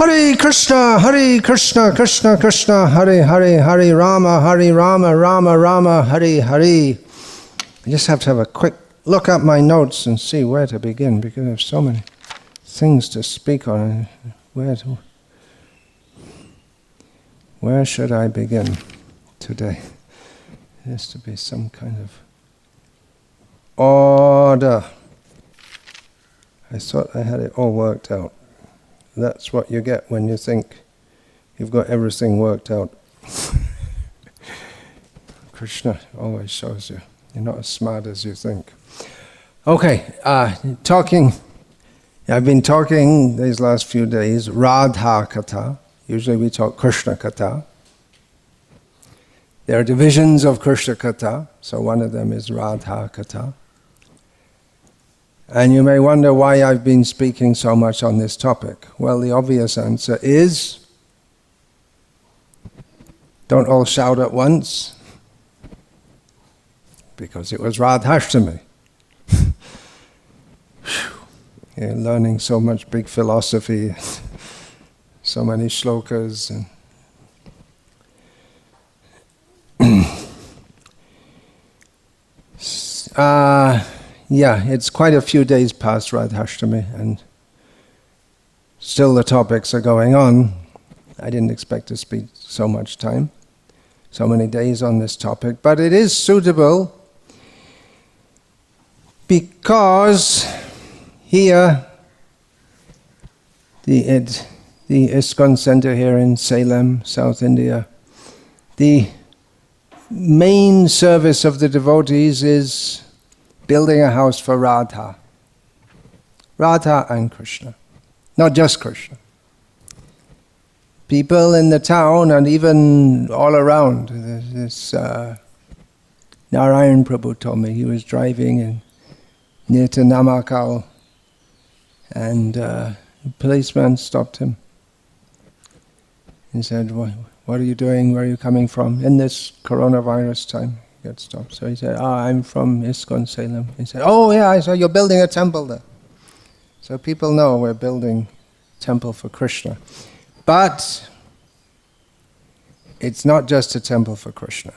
Hare Krishna, Krishna Krishna, Hare Hare, Hare Rama, Rama Rama, Hare Hare. I just have to have a quick look at my notes and see where to begin, because there's so many things to speak on. Where should I begin today? There has to be some kind of order. I thought I had it all worked out. That's what you get when you think you've got everything worked out. Krishna always shows you you're not as smart as you think. Okay, I've been talking these last few days, Radha Katha. Usually we talk Krishna Katha. There are divisions of Krishna Katha, so one of them is Radha Katha. And you may wonder why I've been speaking so much on this topic. Well, the obvious answer is, don't all shout at once, because it was Radhashtami. You're learning so much big philosophy, so many shlokas. Yeah, it's quite a few days past Radhashtami, and still the topics are going on. I didn't expect to speak so much time, so many days on this topic, but it is suitable because here, the ISKCON Center here in Salem, South India, the main service of the devotees is building a house for Radha. Radha and Krishna. Not just Krishna. People in the town and even all around. This Narayan Prabhu told me he was driving near to Namakal, and a policeman stopped him. He said, "What are you doing? Where are you coming from?" In this coronavirus time. Get stopped. So he said, I'm from ISKCON Salem. He said, oh yeah, I saw you're building a temple there. So people know we're building a temple for Krishna. But it's not just a temple for Krishna.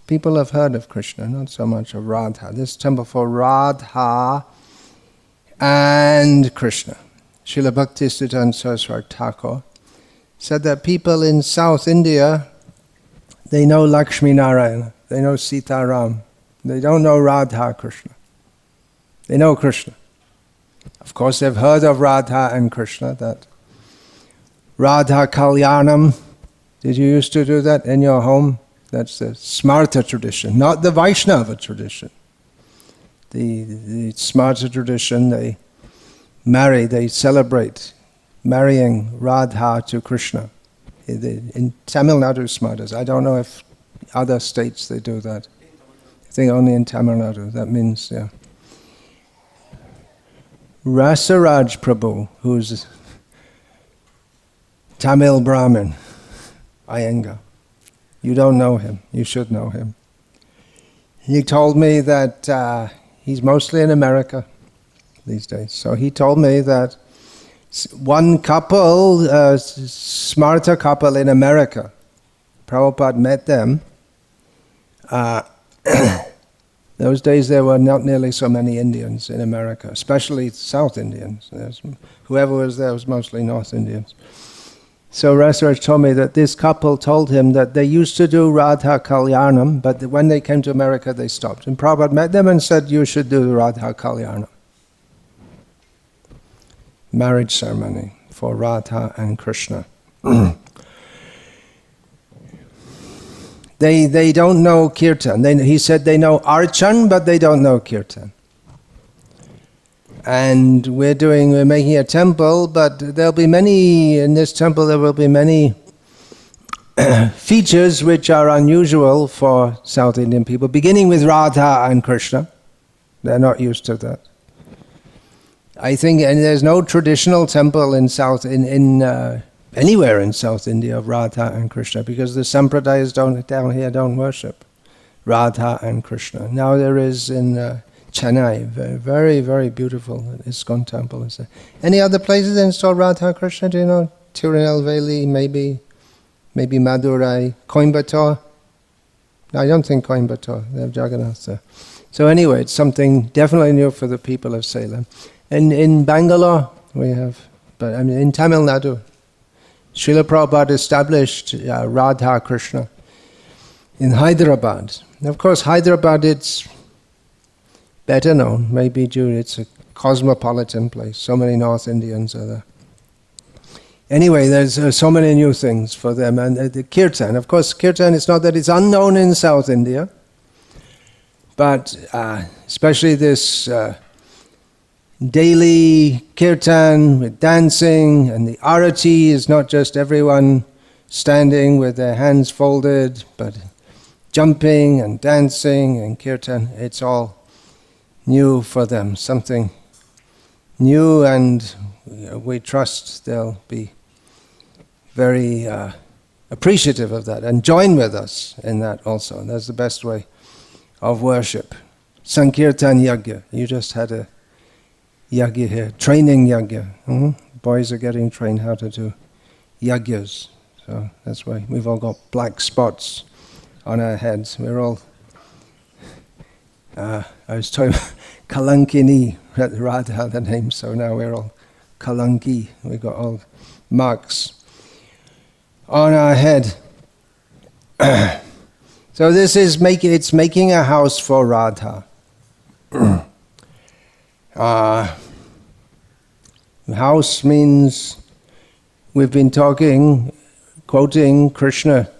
People have heard of Krishna, not so much of Radha. This temple for Radha and Krishna. Srila Bhakti Siddhanta Saraswati Thakur said that people in South India, they know Lakshmi Narayana. They know Sita Ram. They don't know Radha Krishna. They know Krishna. Of course, they've heard of Radha and Krishna, that Radha Kalyanam. Did you used to do that in your home? That's the Smarta tradition, not the Vaishnava tradition. The Smarta tradition, they celebrate marrying Radha to Krishna. In Tamil Nadu Smartas, I don't know if other states they do that. I think only in Tamil Nadu, that means, yeah. Rasaraj Prabhu, who's Tamil Brahmin, Iyengar. You don't know him, you should know him. He told me that he's mostly in America these days. So he told me that one couple, Smarta couple in America, Prabhupada met them. Those days there were not nearly so many Indians in America, especially South Indians. Whoever was there was mostly North Indians. So Rasaraj told me that this couple told him that they used to do Radha Kalyanam, but when they came to America they stopped. And Prabhupada met them and said, you should do the Radha Kalyanam. Marriage ceremony for Radha and Krishna. They don't know Kirtan. He said they know Archan, but they don't know Kirtan. And we're making a temple, but there'll be in this temple there will be many features which are unusual for South Indian people, beginning with Radha and Krishna. They're not used to that. I think, and there's no traditional temple anywhere in South India of Radha and Krishna, because the Sampradayas down here don't worship Radha and Krishna. Now there is in Chennai, very, very beautiful ISKCON temple. Any other places install Radha Krishna? Do you know? Tirunelveli, maybe Madurai, Coimbatore. No, I don't think Coimbatore, they have Jagannath there. So anyway, it's something definitely new for the people of Salem. And in Bangalore, we have, but I mean in Tamil Nadu, Srila Prabhupada established Radha Krishna in Hyderabad. And of course, Hyderabad, it's better known, maybe it's a cosmopolitan place. So many North Indians are there. Anyway, there's so many new things for them. And the Kirtan, of course, Kirtan, it's not that it's unknown in South India, but especially this daily Kirtan with dancing, and the Arati is not just everyone standing with their hands folded, but jumping and dancing and Kirtan. It's all new for them, something new, and we trust they'll be very appreciative of that and join with us in that also. And that's the best way of worship. Sankirtan Yagya. You just had a Yagya here, training Yagya. Boys are getting trained how to do Yagyas. So that's why we've all got black spots on our heads. We're all, I was told, Kalankini, Radha, the name, so now we're all Kalanki. We've got all marks on our head. So this is making a house for Radha. House means, we've been quoting Krishna.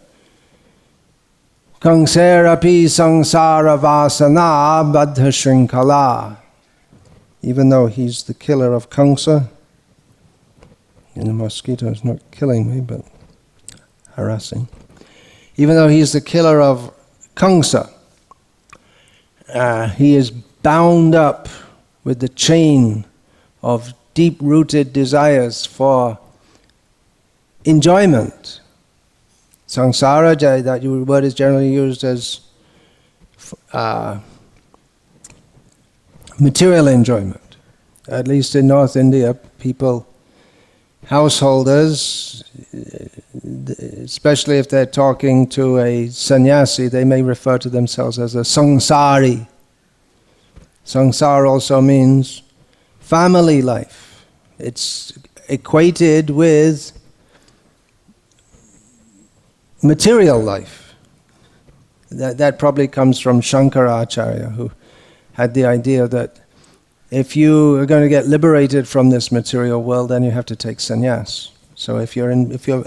Kangserapi sangsara vasana baddha shrinkala. Even though he's the killer of Kamsa, and the mosquito is not killing me, but harassing. Even though he's the killer of Kamsa, he is bound up with the chain of deep-rooted desires for enjoyment. Sangsara, that word is generally used as material enjoyment. At least in North India, householders, especially if they're talking to a sannyasi, they may refer to themselves as a sangsari. Sangsara also means family life. It's equated with material life. That probably comes from Shankaracharya, who had the idea that if you are going to get liberated from this material world, then you have to take sannyas. So if you're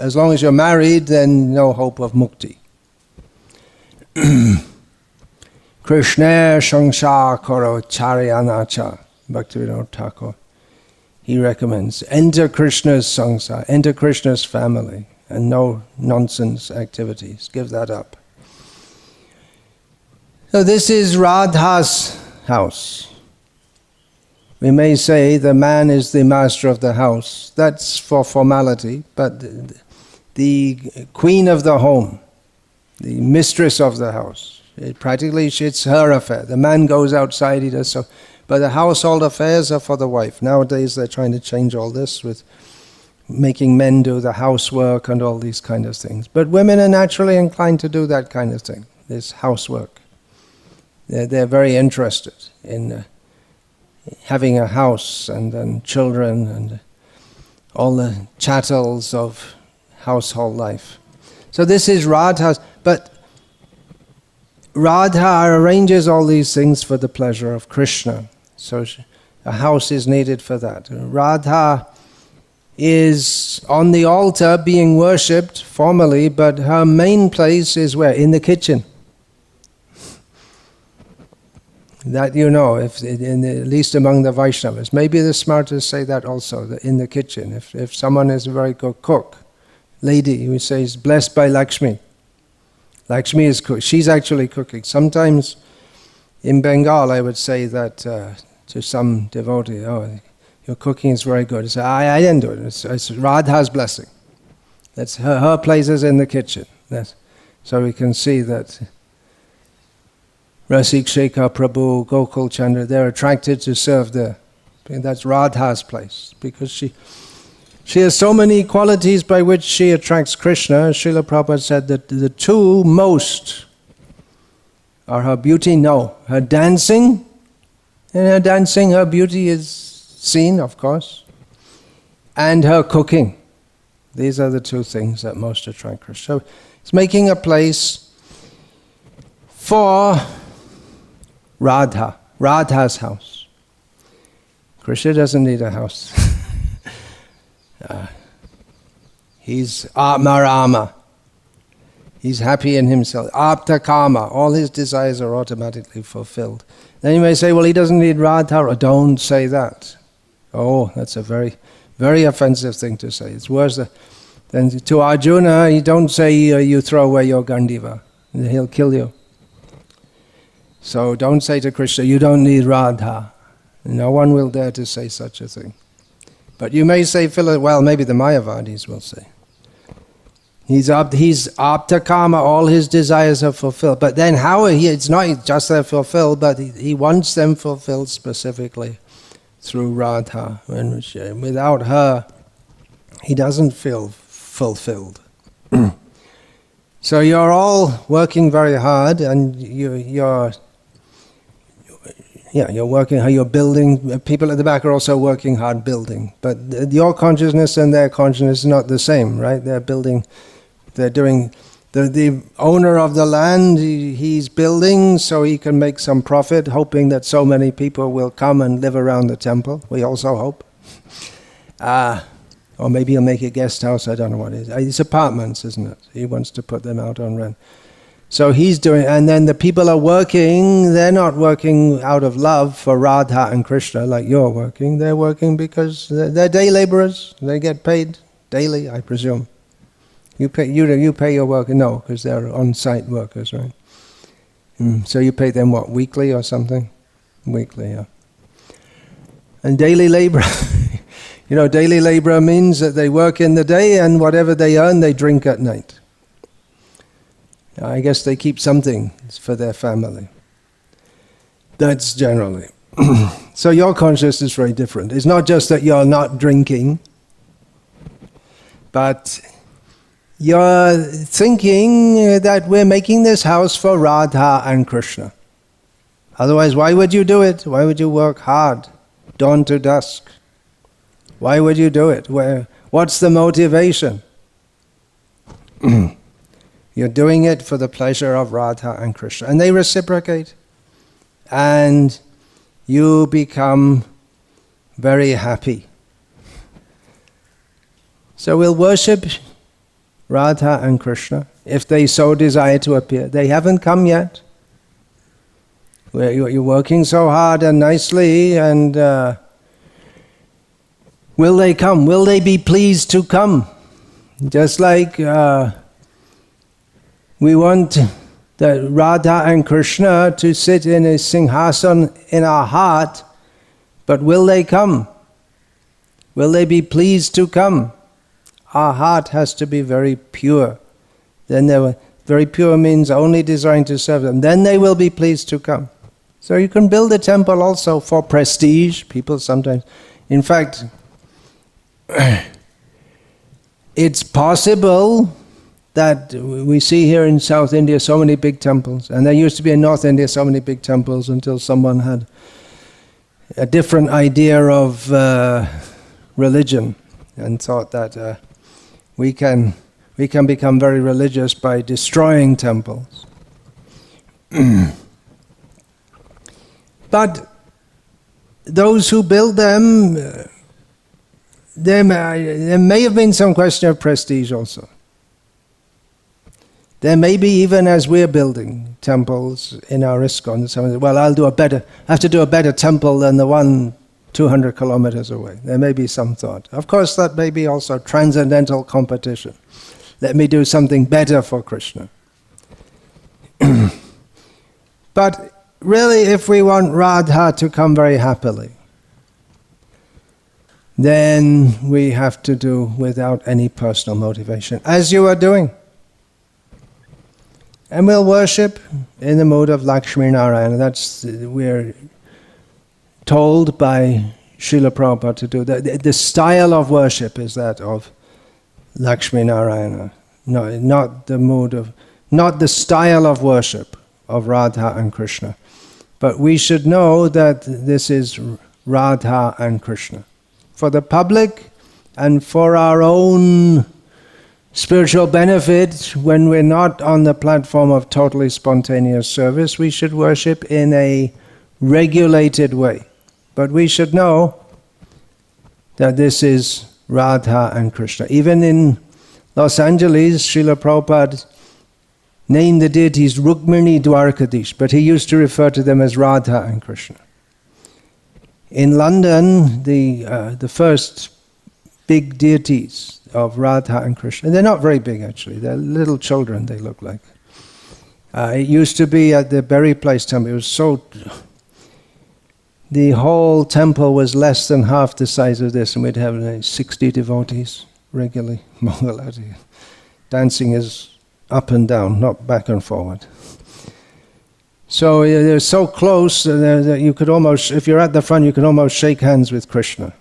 as long as you're married, then no hope of mukti. Krishna Shangsha Koro Charyanacha, Bhaktivinoda Thakur. He recommends, enter Krishna's sangsara, enter Krishna's family, and no nonsense activities. Give that up. So this is Radha's house. We may say the man is the master of the house. That's for formality, but the queen of the home, the mistress of the house, practically it's her affair. The man goes outside, he does so. But the household affairs are for the wife. Nowadays they're trying to change all this with making men do the housework and all these kind of things. But women are naturally inclined to do that kind of thing, this housework. They're very interested in having a house and then children and all the chattels of household life. So this is Radha's, but Radha arranges all these things for the pleasure of Krishna. So a house is needed for that. Radha is on the altar being worshipped formally, but her main place is where? In the kitchen. That you know, at least among the Vaishnavas. Maybe the smarters say that also, in the kitchen. If someone is a very good cook, lady who says, blessed by Lakshmi. Lakshmi is cook. She's actually cooking. Sometimes in Bengal I would say that to some devotee, oh, your cooking is very good. I say, I didn't do it. It's Radha's blessing. That's her place is in the kitchen. So we can see that Rasik Shekhar Prabhu, Gokul Chandra, they're attracted to serve there. And that's Radha's place, because She has so many qualities by which she attracts Krishna. Srila Prabhupada said that the two most are her beauty, her dancing. In her dancing, her beauty is seen, of course, and her cooking. These are the two things that most attract Krishna. So it's making a place for Radha's house. Krishna doesn't need a house. He's Atmarama. He's happy in himself. Apta Kama. All his desires are automatically fulfilled. Then you may say, well, he doesn't need Radha. Don't say that. Oh, that's a very, very offensive thing to say. It's worse than to Arjuna. You don't say you throw away your Gandiva. He'll kill you. So don't say to Krishna, you don't need Radha. No one will dare to say such a thing. But you may say, well, maybe the Mayavadis will say. He's Apta Kama, all his desires are fulfilled. But then it's not just they're fulfilled, but he wants them fulfilled specifically through Radha. Without her, he doesn't feel fulfilled. So you're all working very hard, and you're working hard, you're building. People at the back are also working hard building. But your consciousness and their consciousness is not the same, right? They're building. They're doing, the owner of the land, he's building so he can make some profit, hoping that so many people will come and live around the temple. We also hope. Or maybe he'll make a guest house, I don't know what it is. It's apartments, isn't it? He wants to put them out on rent. So he's doing, and then the people are working, they're not working out of love for Radha and Krishna like you're working. They're working because they're day laborers. They get paid daily, I presume. You pay your worker? No, because they're on-site workers, right? So you pay them what, weekly or something? Weekly, yeah. And daily labor, daily labor means that they work in the day and whatever they earn, they drink at night. I guess they keep something for their family. That's generally. So your consciousness is very different. It's not just that you're not drinking, but you're thinking that we're making this house for Radha and Krishna. Otherwise, why would you do it? Why would you work hard, dawn to dusk? Why would you do it? What's the motivation? You're doing it for the pleasure of Radha and Krishna. And they reciprocate. And you become very happy. So we'll worship Radha and Krishna, if they so desire to appear. They haven't come yet. You're working so hard and nicely, and will they come? Will they be pleased to come? Just like we want the Radha and Krishna to sit in a singhasan in our heart, but will they come? Will they be pleased to come? Our heart has to be very pure. Then very pure means only desiring to serve them. Then they will be pleased to come. So you can build a temple also for prestige. People sometimes, in fact, it's possible that we see here in South India so many big temples, and there used to be in North India so many big temples until someone had a different idea of religion and thought that we can become very religious by destroying temples. But those who build them, there may have been some question of prestige also. There may be, even as we're building temples in our ISKCON, someone says, well, I have to do a better temple than the one 200 kilometers away. There may be some thought. Of course, that may be also transcendental competition. Let me do something better for Krishna. But really, if we want Radha to come very happily, then we have to do without any personal motivation, as you are doing. And we'll worship in the mood of Lakshmi Narayana. We're told by Srila Prabhupada to do. The style of worship is that of Lakshmi Narayana. No, not the mood of, not the style of worship of Radha and Krishna. But we should know that this is Radha and Krishna. For the public and for our own spiritual benefit, when we're not on the platform of totally spontaneous service, we should worship in a regulated way. But we should know that this is Radha and Krishna. Even in Los Angeles, Srila Prabhupada named the deities Rukmini Dwarkadish, but he used to refer to them as Radha and Krishna. In London, the first big deities of Radha and Krishna, they're not very big actually, they're little children they look like. It used to be at the Berry Place temple. It was so... The whole temple was less than half the size of this, and we'd have 60 devotees regularly, Mangalati. Dancing is up and down, not back and forward. So they're so close that you could almost, if you're at the front, you can almost shake hands with Krishna.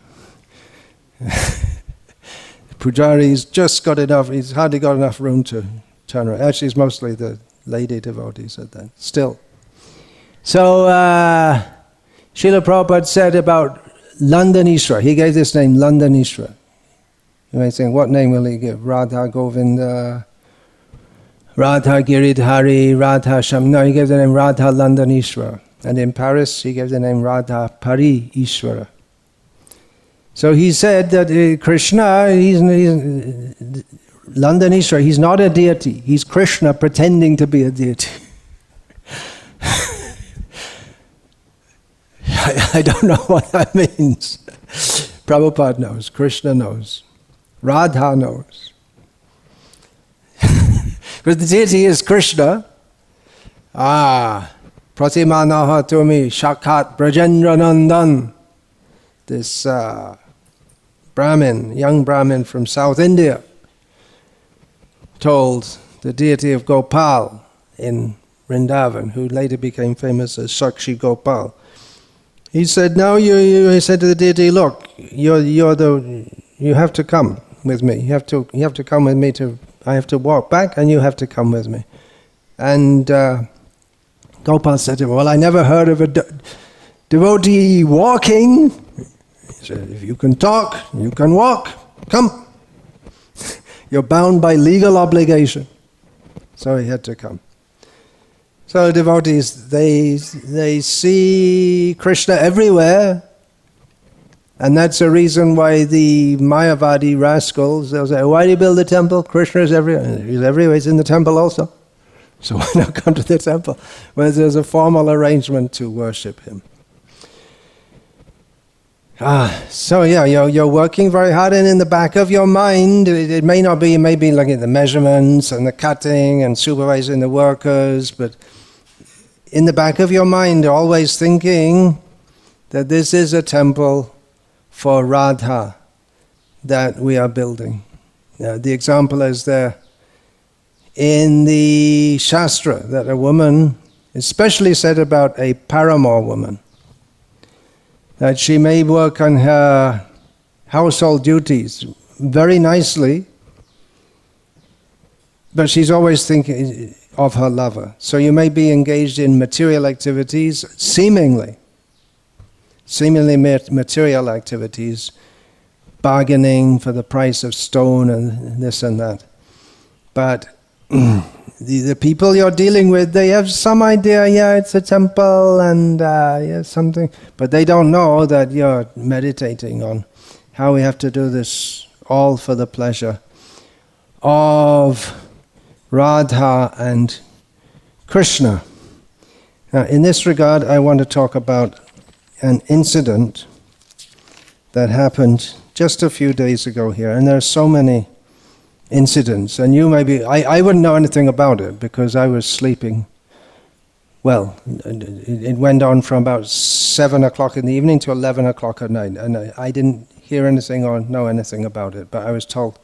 Pujari's just got enough, he's hardly got enough room to turn around. Actually, it's mostly the lady devotees at that, still. So, Srila Prabhupada said about Landanishwara, he gave this name Landanishwara. You may think, what name will he give? Radha Govinda, Radha Giridhari, Radha Sham. No, he gave the name Radha Landanishwara. And in Paris, he gave the name Radha Pari Ishwara. So he said that Krishna, he's Landanishwara, he's not a deity. He's Krishna pretending to be a deity. I don't know what that means. Prabhupada knows, Krishna knows, Radha knows. Because the deity is Krishna. Pratimanaha Tumi Shakat Brajendra Nandan. This Brahmin, young Brahmin from South India, told the deity of Gopal in Vrindavan, who later became famous as Sakshi Gopal. He said, "No, he said to the deity, look, you have to come with me. You have to come with me I have to walk back, and you have to come with me." And Gopal said to him, "Well, I never heard of a devotee walking." He said, "If you can talk, you can walk. Come." You're bound by legal obligation. So he had to come. So devotees, they see Krishna everywhere, and that's a reason why the Mayavadi rascals, they'll say, "Why do you build the temple? Krishna is everywhere." He's everywhere, he's in the temple also. So why not come to the temple where there's a formal arrangement to worship him? So yeah, you're working very hard, and in the back of your mind, it may not be, maybe looking at the measurements and the cutting and supervising the workers, but in the back of your mind, always thinking that this is a temple for Radha that we are building. The example is there in the Shastra, that a woman, especially said about a paramour woman, that she may work on her household duties very nicely, but she's always thinking of her lover. So you may be engaged in material activities, seemingly material activities, bargaining for the price of stone and this and that. But the people you're dealing with, they have some idea, yeah, it's a temple and yeah, something, but they don't know that you're meditating on how we have to do this all for the pleasure of Radha and Krishna. Now, in this regard, I want to talk about an incident that happened just a few days ago here, and there are so many incidents, and you maybe, I wouldn't know anything about it because I was sleeping. Well, it went on from about 7 o'clock in the evening to 11 o'clock at night, and I didn't hear anything or know anything about it, but I was told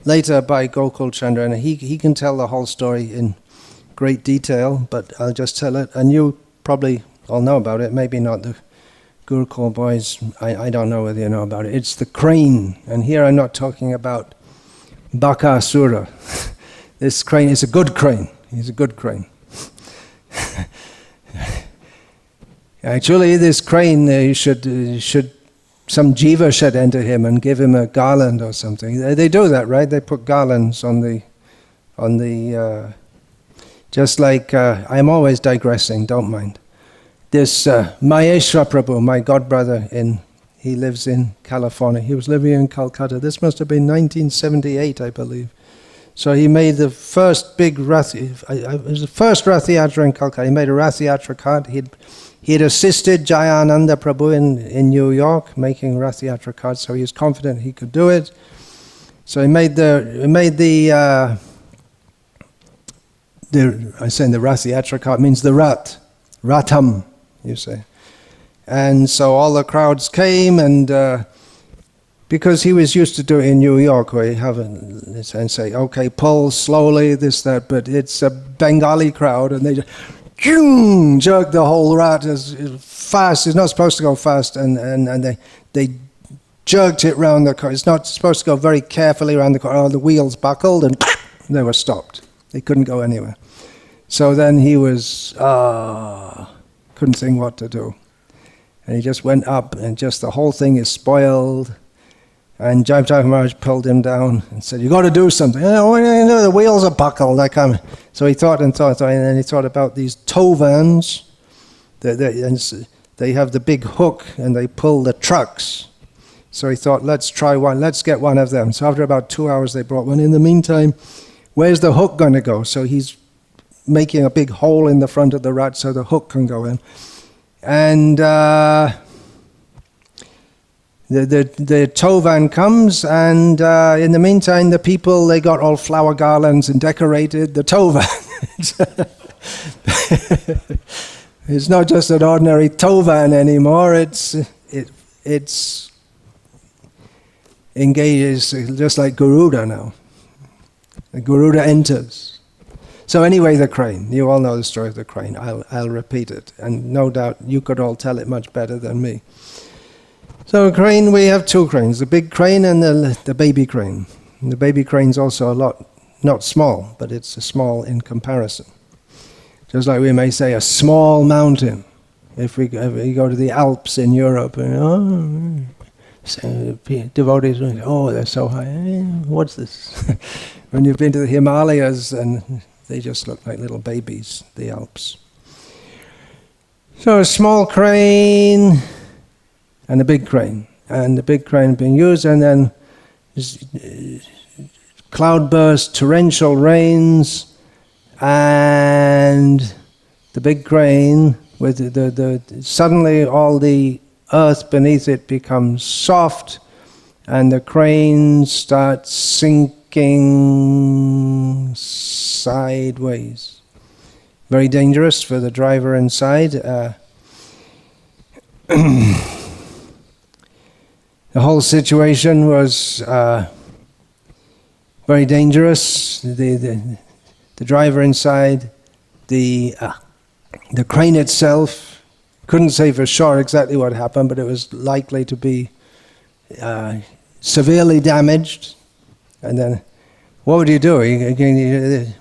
later by Gokul Chandra, and he can tell the whole story in great detail, but I'll just tell it, and you probably all know about it, maybe not the Gurukul boys, I don't know whether you know about it. It's the crane. And here I'm not talking about Bakasura. This crane is a good crane. He's a good crane. Actually, this crane, some jiva should enter him and give him a garland or something. They do that, right? They put garlands on the just like, I'm always digressing, don't mind. This Maheshwar Prabhu, my godbrother, he lives in California. He was living in Calcutta. This must have been 1978, I believe. So he made the first big Rath Yatra in Calcutta. He made a Rath Yatra cart. He had assisted Jayananda Prabhu in New York making Rath Yatra carts, so he was confident he could do it. So he made the I'm saying the Rath Yatra cart means the Ratam, you say. And so all the crowds came, and because he was used to do it in New York, where you have and say, okay, pull slowly, this, that, but it's a Bengali crowd, and they just jerk the whole rat as fast. It's not supposed to go fast, and they jerked it round the car. It's not supposed to go very carefully around the car. Oh, the wheels buckled, and they were stopped. They couldn't go anywhere. So then he was, couldn't think what to do. And he just went up, and just the whole thing is spoiled. And Jayapataka Maharaj pulled him down and said, "You got to do something." The wheels are buckled. So he thought, and then he thought about these tow vans. They have the big hook, and they pull the trucks. So he thought, let's try one. Let's get one of them. So after about 2 hours, they brought one. In the meantime, where's the hook going to go? So he's making a big hole in the front of the rat so the hook can go in. And the tow van comes, and in the meantime, the people, they got all flower garlands and decorated the tow van. It's not just an ordinary tow van anymore. It's engaged, just like Garuda now. The Garuda enters. So anyway, the crane. You all know the story of the crane. I'll repeat it, and no doubt you could all tell it much better than me. So a crane, we have two cranes, the big crane and the baby crane. And the baby crane's also a lot, not small, but it's small in comparison. Just like we may say a small mountain. If we go to the Alps in Europe, so devotees will say, oh, they're so high. What's this? When you've been to the Himalayas, and they just look like little babies, the Alps. So a small crane and a big crane. And the big crane being used, and then cloudburst, torrential rains, and the big crane, with suddenly all the earth beneath it becomes soft, and the crane starts sinking sideways. Very dangerous for the driver inside. The whole situation was very dangerous. The driver inside, the crane itself, couldn't say for sure exactly what happened, but it was likely to be severely damaged. And then, what would you do?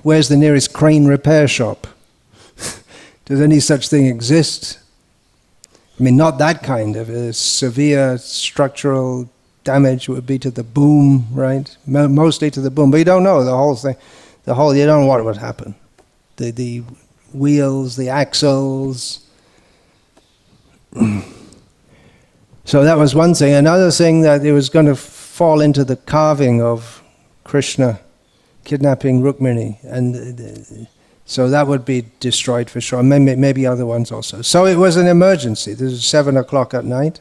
Where's the nearest crane repair shop? Does any such thing exist? I mean, not that kind of severe structural damage would be to the boom, right? Mostly to the boom, but you don't know the whole thing. You don't know what would happen. The wheels, the axles. So that was one thing. Another thing, that it was going to fall into the carving of Krishna kidnapping Rukmini, and so that would be destroyed for sure. Maybe other ones also. So it was an emergency. This is 7 o'clock at night.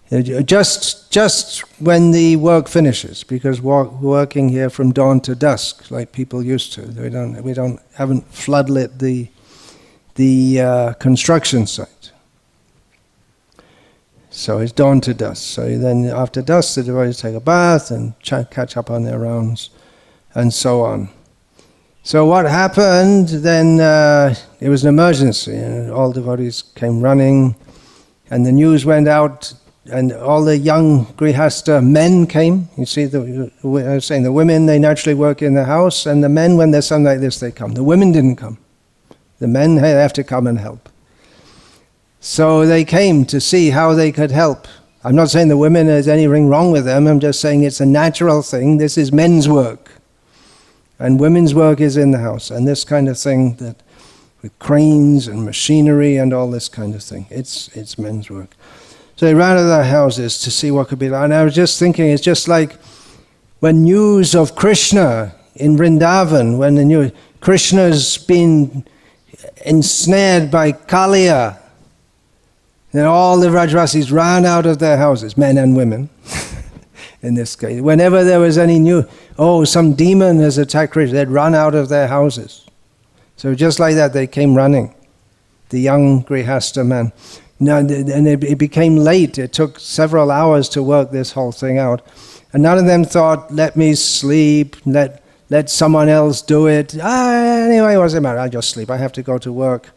Just when the work finishes, because working here from dawn to dusk, like people used to. We haven't floodlit the construction site. So it's dawn to dusk. So then after dusk, the devotees take a bath and catch up on their rounds, and so on. So what happened then, it was an emergency, and all devotees came running, And the news went out, and all the young grihasta men came. You see, I was saying the women, they naturally work in the house, and the men, when there's something like this, they come. The women didn't come. The men have to come and help. So they came to see how they could help. I'm not saying the women, there's anything wrong with them. I'm just saying it's a natural thing. This is men's work. And women's work is in the house. And this kind of thing, that with cranes and machinery and all this kind of thing, it's men's work. So they ran to their houses to see what could be done. And I was just thinking, it's just like when news of Krishna in Vrindavan, when the news, Krishna's been ensnared by Kaliya, then all the Rajvasis ran out of their houses, men and women, in this case. Whenever there was any new, some demon has attacked Krishna, they'd run out of their houses. So just like that, they came running, the young Grihasta man. Now, and it became late. It took several hours to work this whole thing out. And none of them thought, let me sleep, let someone else do it. Anyway, what's the matter? I'll just sleep. I have to go to work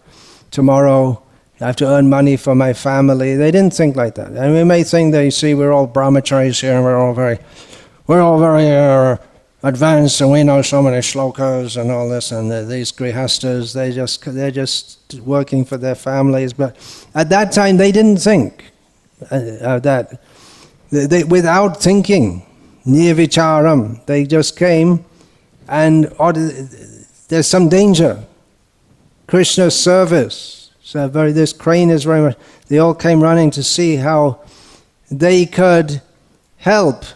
tomorrow. I have to earn money for my family. They didn't think like that. And we may think that, you see, we're all brahmacharis here, and we're all very advanced, and we know so many shlokas and all this, and these grihastas, they're just working for their families. But at that time, they didn't think that. They, without thinking, nirvicharam, they just came, and there's some danger. Krishna's service. So this crane is very much, they all came running to see how they could help.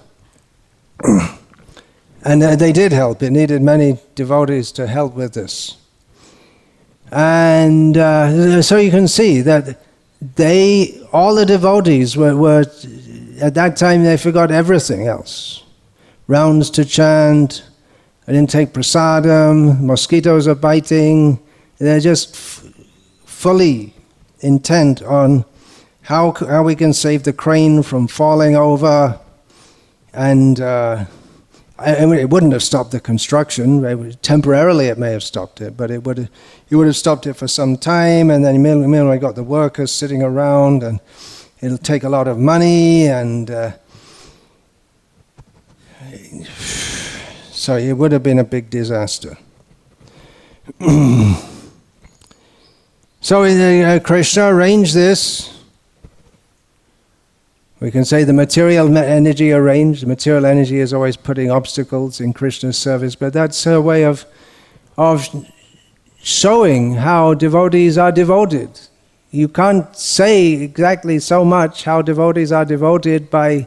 And they did help. It needed many devotees to help with this. And so you can see that all the devotees were, at that time they forgot everything else. Rounds to chant, they didn't take prasadam, mosquitoes are biting, they're just fully intent on how we can save the crane from falling over, and it wouldn't have stopped the construction. Temporarily, it may have stopped it, but it would have stopped it for some time. And then meanwhile, we got the workers sitting around, and it'll take a lot of money, and so it would have been a big disaster. So Krishna arranged this. We can say the material energy arranged. The material energy is always putting obstacles in Krishna's service, but that's a way of showing how devotees are devoted. You can't say exactly so much how devotees are devoted by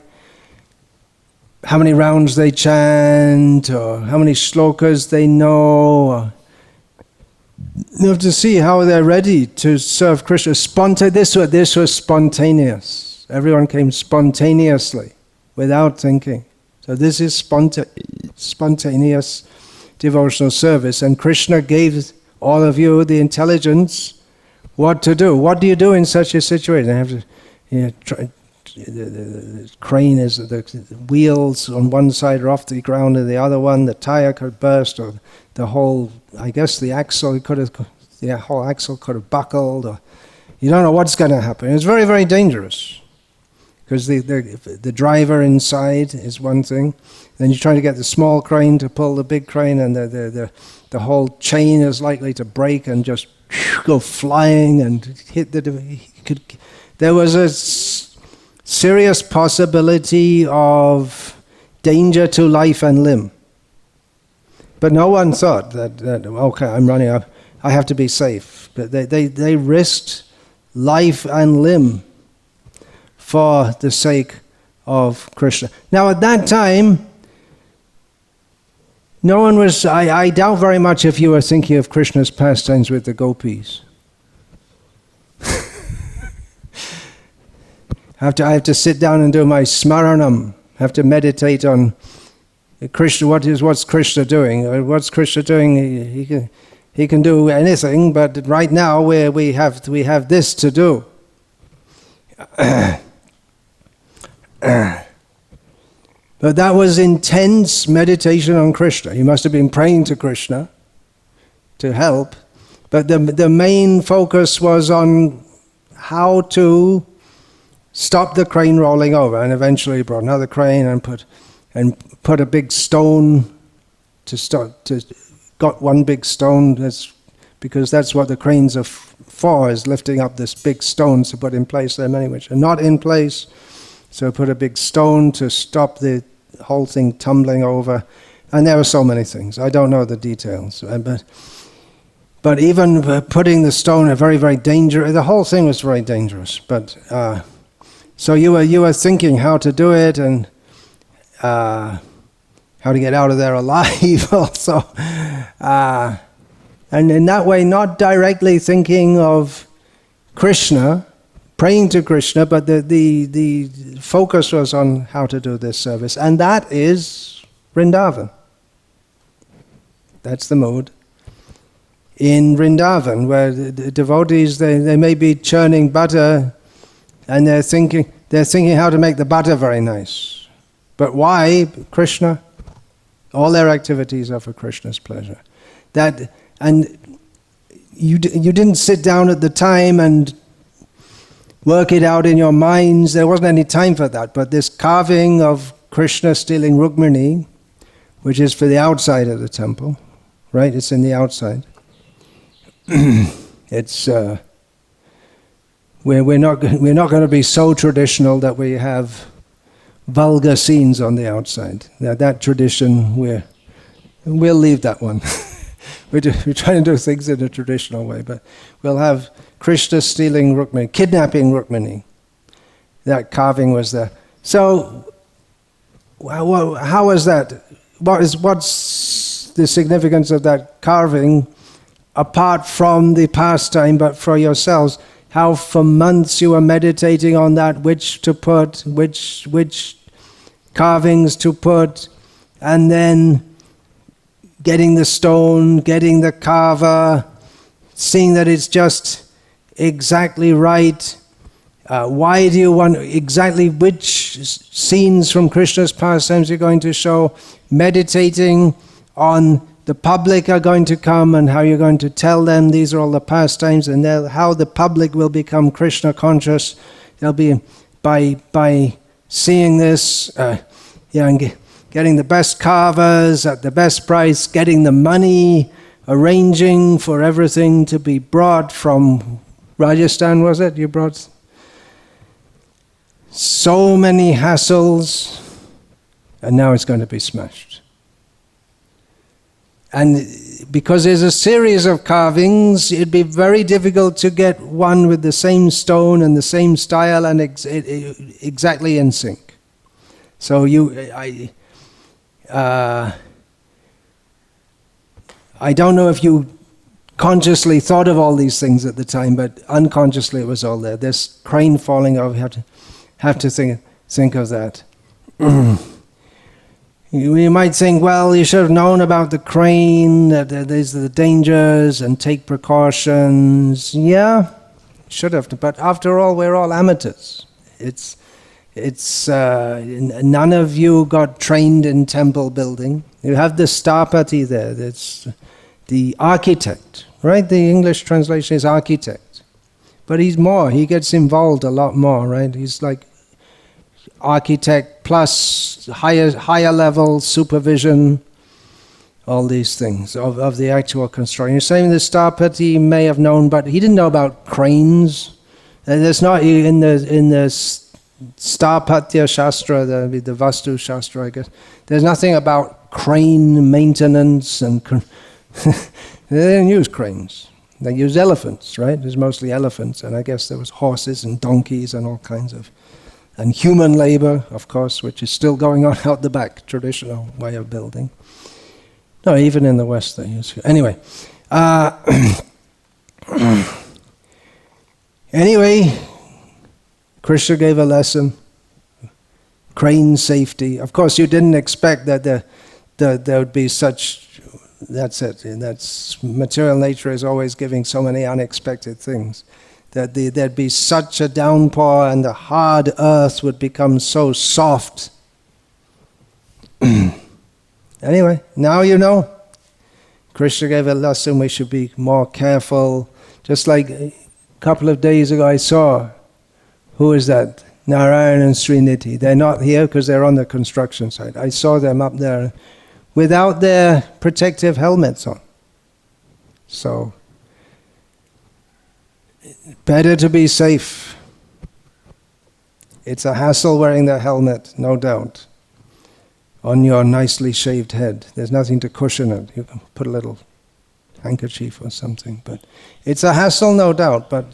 how many rounds they chant, or how many shlokas they know. You have to see how they're ready to serve Krishna. This was spontaneous. Everyone came spontaneously, without thinking. So this is spontaneous devotional service. And Krishna gave all of you the intelligence what to do. What do you do in such a situation? You have to, the crane is, the wheels on one side are off the ground, and the other one, the tire could burst, or the whole, I guess the whole axle could have buckled, or you don't know what's going to happen. It's very, very dangerous, because the driver inside is one thing, then you're trying to get the small crane to pull the big crane, and the whole chain is likely to break and just go flying and hit there was a serious possibility of danger to life and limb. But no one thought that okay, I'm running up, I have to be safe. But they risked life and limb for the sake of Krishna. Now at that time, no one was, I doubt very much if you were thinking of Krishna's pastimes with the gopis. I have to sit down and do my smaranam. I have to meditate on Krishna. What's Krishna doing? What's Krishna doing? He can do anything, but right now we have this to do. But that was intense meditation on Krishna. He must have been praying to Krishna to help. But the main focus was on how to stopped the crane rolling over, and eventually he brought another crane and put a big stone got one big stone, because that's what the cranes are for, is lifting up this big stone to put in place there, many which are not in place. So put a big stone to stop the whole thing tumbling over. And there were so many things. I don't know the details. But even putting the stone, very, very dangerous. The whole thing was very dangerous. But so you were thinking how to do it and how to get out of there alive also. And in that way, not directly thinking of Krishna, praying to Krishna, but the focus was on how to do this service. And that is Vrindavan. That's the mood. In Vrindavan, where the devotees, they may be churning butter, and they're thinking how to make the butter very nice. But why? Krishna. All their activities are for Krishna's pleasure. And you didn't sit down at the time and work it out in your minds. There wasn't any time for that. But this carving of Krishna stealing Rukmini, which is for the outside of the temple, right? It's in the outside. It's we're not going to be so traditional that we have vulgar scenes on the outside. That tradition, we'll leave that one. We're trying to do things in a traditional way, but we'll have Krishna stealing Rukmini, kidnapping Rukmini. That carving was there. So, how is that? What's the significance of that carving, apart from the pastime, but for yourselves? How for months you were meditating on that, which to put, which carvings to put, and then getting the stone, getting the carver, seeing that it's just exactly right. Why do you want exactly which scenes from Krishna's pastimes you're going to show? Meditating on the public are going to come and how you're going to tell them these are all the pastimes, and how the public will become Krishna conscious. They'll be by seeing this, and getting the best carvers at the best price, getting the money, arranging for everything to be brought from Rajasthan, was it? You brought so many hassles, and now it's going to be smashed. And because there's a series of carvings, it'd be very difficult to get one with the same stone and the same style and exactly in sync. So I don't know if you consciously thought of all these things at the time, but unconsciously it was all there. This crane falling over, you have to think of that. You might think, well, you should have known about the crane, that these are the dangers, and take precautions. Yeah, should have. But after all, we're all amateurs. It's none of you got trained in temple building. You have the Stapati there. That's the architect, right? The English translation is architect. But he's more. He gets involved a lot more, right? He's like architect plus higher level supervision, all these things of the actual construction. You're saying the Stapati may have known, but he didn't know about cranes. There's not in the Stapatya Shastra, the Vastu Shastra, I guess. There's nothing about crane maintenance and they didn't use cranes. They used elephants, right? There's mostly elephants, and I guess there was horses and donkeys and all kinds of, and human labor, of course, which is still going on out the back, traditional way of building. No, even in the West they use. Anyway, Krishna gave a lesson. Crane safety. Of course, you didn't expect that there would be such. That's it. And that's material nature is always giving so many unexpected things. That there'd be such a downpour, and the hard earth would become so soft. Anyway, now you know. Krishna gave a lesson. We should be more careful. Just like a couple of days ago, I saw. Who is that? Narayan and Srinidhi. They're not here because they're on the construction site. I saw them up there without their protective helmets on. So, better to be safe. It's a hassle wearing the helmet, no doubt, on your nicely shaved head. There's nothing to cushion it. You can put a little handkerchief or something. But it's a hassle, no doubt, but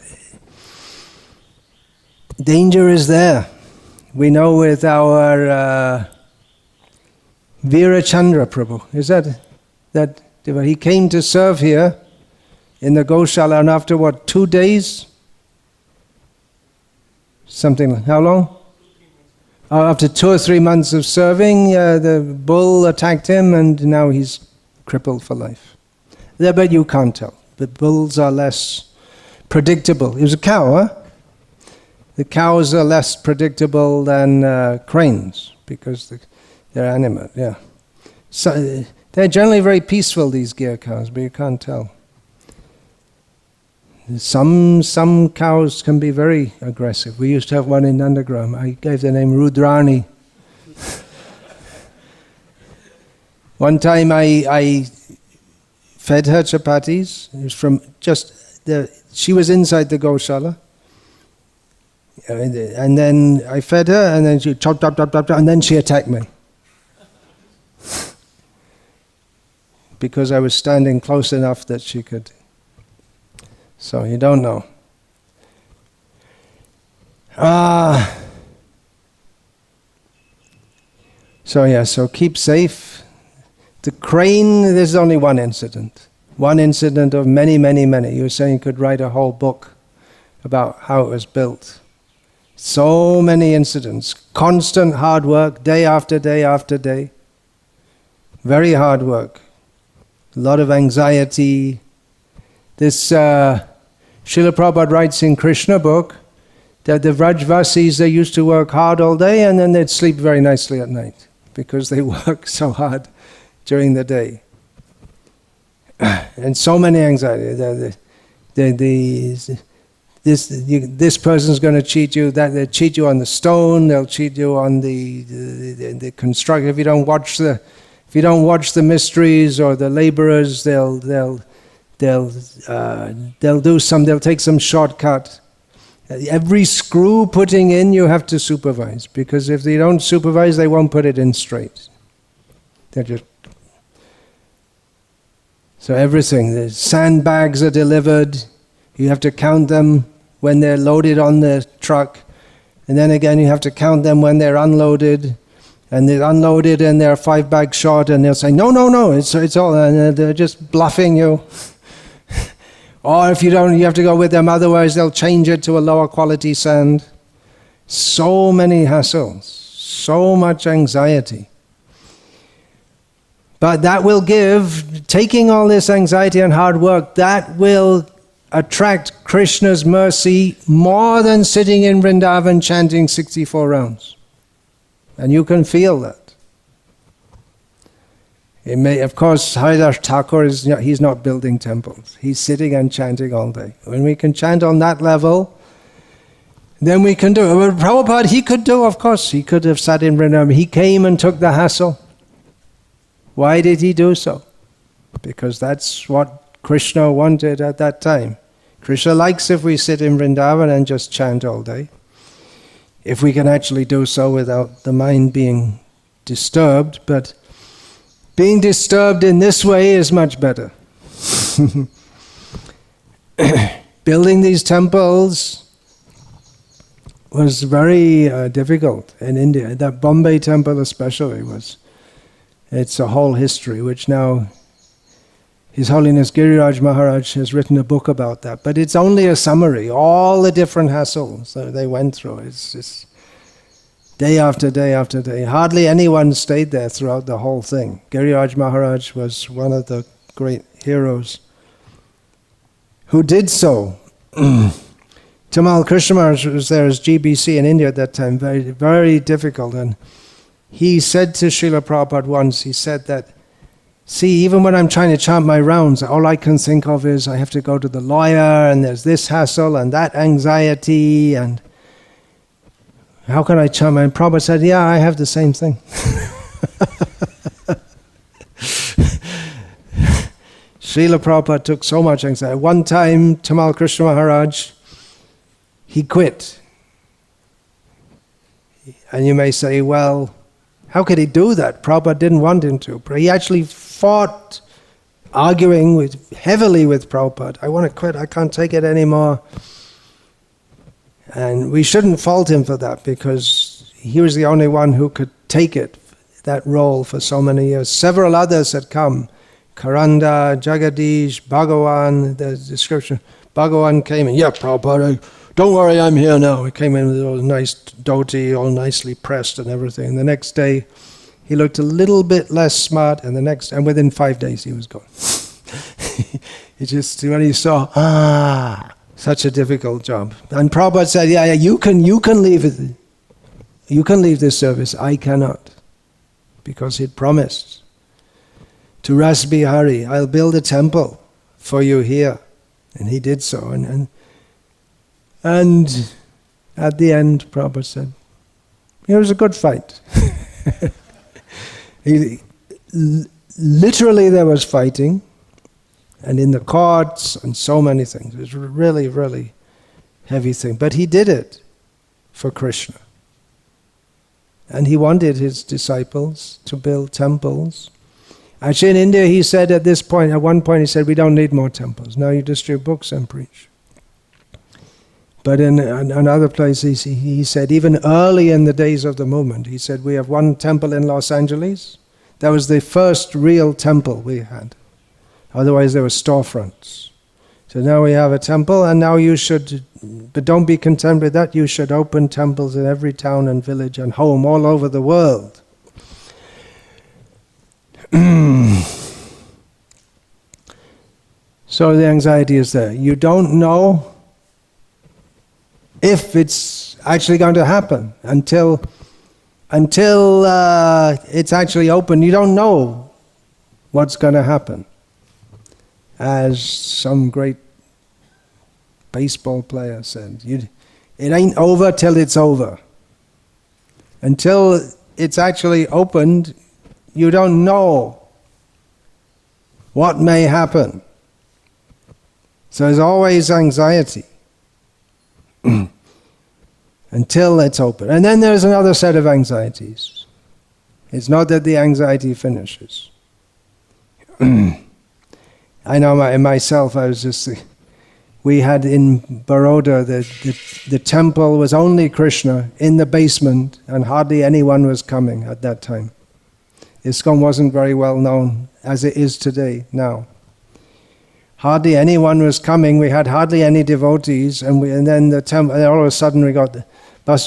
danger is there. We know with our Veerachandra Prabhu, is that he came to serve here in the Goshala, and after 2 days? Something, how long? After 2 or 3 months of serving, the bull attacked him and now he's crippled for life. Yeah, but you can't tell. The bulls are less predictable. It was a cow, huh? The cows are less predictable than cranes because they're animate, yeah. So they're generally very peaceful, these gear cows, but you can't tell. Some cows can be very aggressive. We used to have one in Nandagram. I gave the name Rudrani. One time I fed her chapatis. It was from she was inside the Goshala. And then I fed her, and then she chop, and then she attacked me. Because I was standing close enough that she could. So you don't know. So keep safe. The crane, there's only one incident. One incident of many, many, many. You were saying you could write a whole book about how it was built. So many incidents. Constant hard work, day after day after day. Very hard work. A lot of anxiety. This Srila Prabhupada writes in Krishna book that the Vrajvasis, they used to work hard all day and then they'd sleep very nicely at night because they work so hard during the day. And so many anxiety. This person's going to cheat you. They'll cheat you on the stone. They'll cheat you on the construction. If you don't watch the mysteries or the laborers, they'll take some shortcut. Every screw putting in, you have to supervise, because if they don't supervise, they won't put it in straight. So everything, the sandbags are delivered, you have to count them when they're loaded on the truck, and then again you have to count them when they're unloaded, and they're unloaded and they're 5 bags short, and they'll say, no, it's all, and they're just bluffing you. Or if you don't, you have to go with them, otherwise they'll change it to a lower quality sand. So many hassles, so much anxiety. But that will taking all this anxiety and hard work, that will attract Krishna's mercy more than sitting in Vrindavan chanting 64 rounds. And you can feel that. Of course, Haridas Thakur he's not building temples. He's sitting and chanting all day. When we can chant on that level, then we can do it. But Prabhupada, he could do, of course. He could have sat in Vrindavan. He came and took the hassle. Why did he do so? Because that's what Krishna wanted at that time. Krishna likes if we sit in Vrindavan and just chant all day. If we can actually do so without the mind being disturbed, but being disturbed in this way is much better. Building these temples was very difficult in India. That Bombay temple especially it's a whole history, which now His Holiness Giriraj Maharaj has written a book about that. But it's only a summary, all the different hassles that they went through. It's just day after day after day. Hardly anyone stayed there throughout the whole thing. Giriraj Maharaj was one of the great heroes who did so. Tamal Krishna Maharaj was there as GBC in India at that time, very, very difficult. And he said to Srila Prabhupada once, he said that, see, even when I'm trying to chant my rounds, all I can think of is I have to go to the lawyer, and there's this hassle and that anxiety, and how can I chant? And Prabhupada said, yeah, I have the same thing. Srila Prabhupada took so much anxiety. One time, Tamal Krishna Maharaj, he quit. And you may say, well, how could he do that? Prabhupada didn't want him to. But he actually fought, arguing heavily with Prabhupada. I want to quit, I can't take it anymore. And we shouldn't fault him for that, because he was the only one who could take it, that role, for so many years. Several others had come. Karanda, Jagadish, Bhagawan, the description. Bhagawan came in, yeah, Prabhupada, don't worry, I'm here now. He came in with a nice dhoti, all nicely pressed and everything. And the next day, he looked a little bit less smart, and within 5 days he was gone. He just, when he saw, such a difficult job. And Prabhupada said, yeah, you can leave it. You can leave this service, I cannot. Because he'd promised to Ras Bihari, I'll build a temple for you here. And he did so. And at the end, Prabhupada said, it was a good fight. Literally there was fighting, and in the courts, and so many things. It was a really, really heavy thing. But he did it for Krishna. And he wanted his disciples to build temples. Actually, in India, he said at one point, he said, we don't need more temples. Now you distribute books and preach. But in another place, he said, even early in the days of the movement, he said, we have one temple in Los Angeles. That was the first real temple we had. Otherwise, there were storefronts. So now we have a temple, and now you should, but don't be content with that, you should open temples in every town and village and home all over the world. So the anxiety is there. You don't know if it's actually going to happen until it's actually open. You don't know what's going to happen. As some great baseball player said, it ain't over till it's over. Until it's actually opened, you don't know what may happen. So there's always anxiety until it's open. And then there's another set of anxieties. It's not that the anxiety finishes. I know myself, we had in Baroda, the temple was only Krishna in the basement, and hardly anyone was coming at that time. ISKCON wasn't very well known as it is today, now. Hardly anyone was coming, we had hardly any devotees, and then the temple, and all of a sudden Bhakti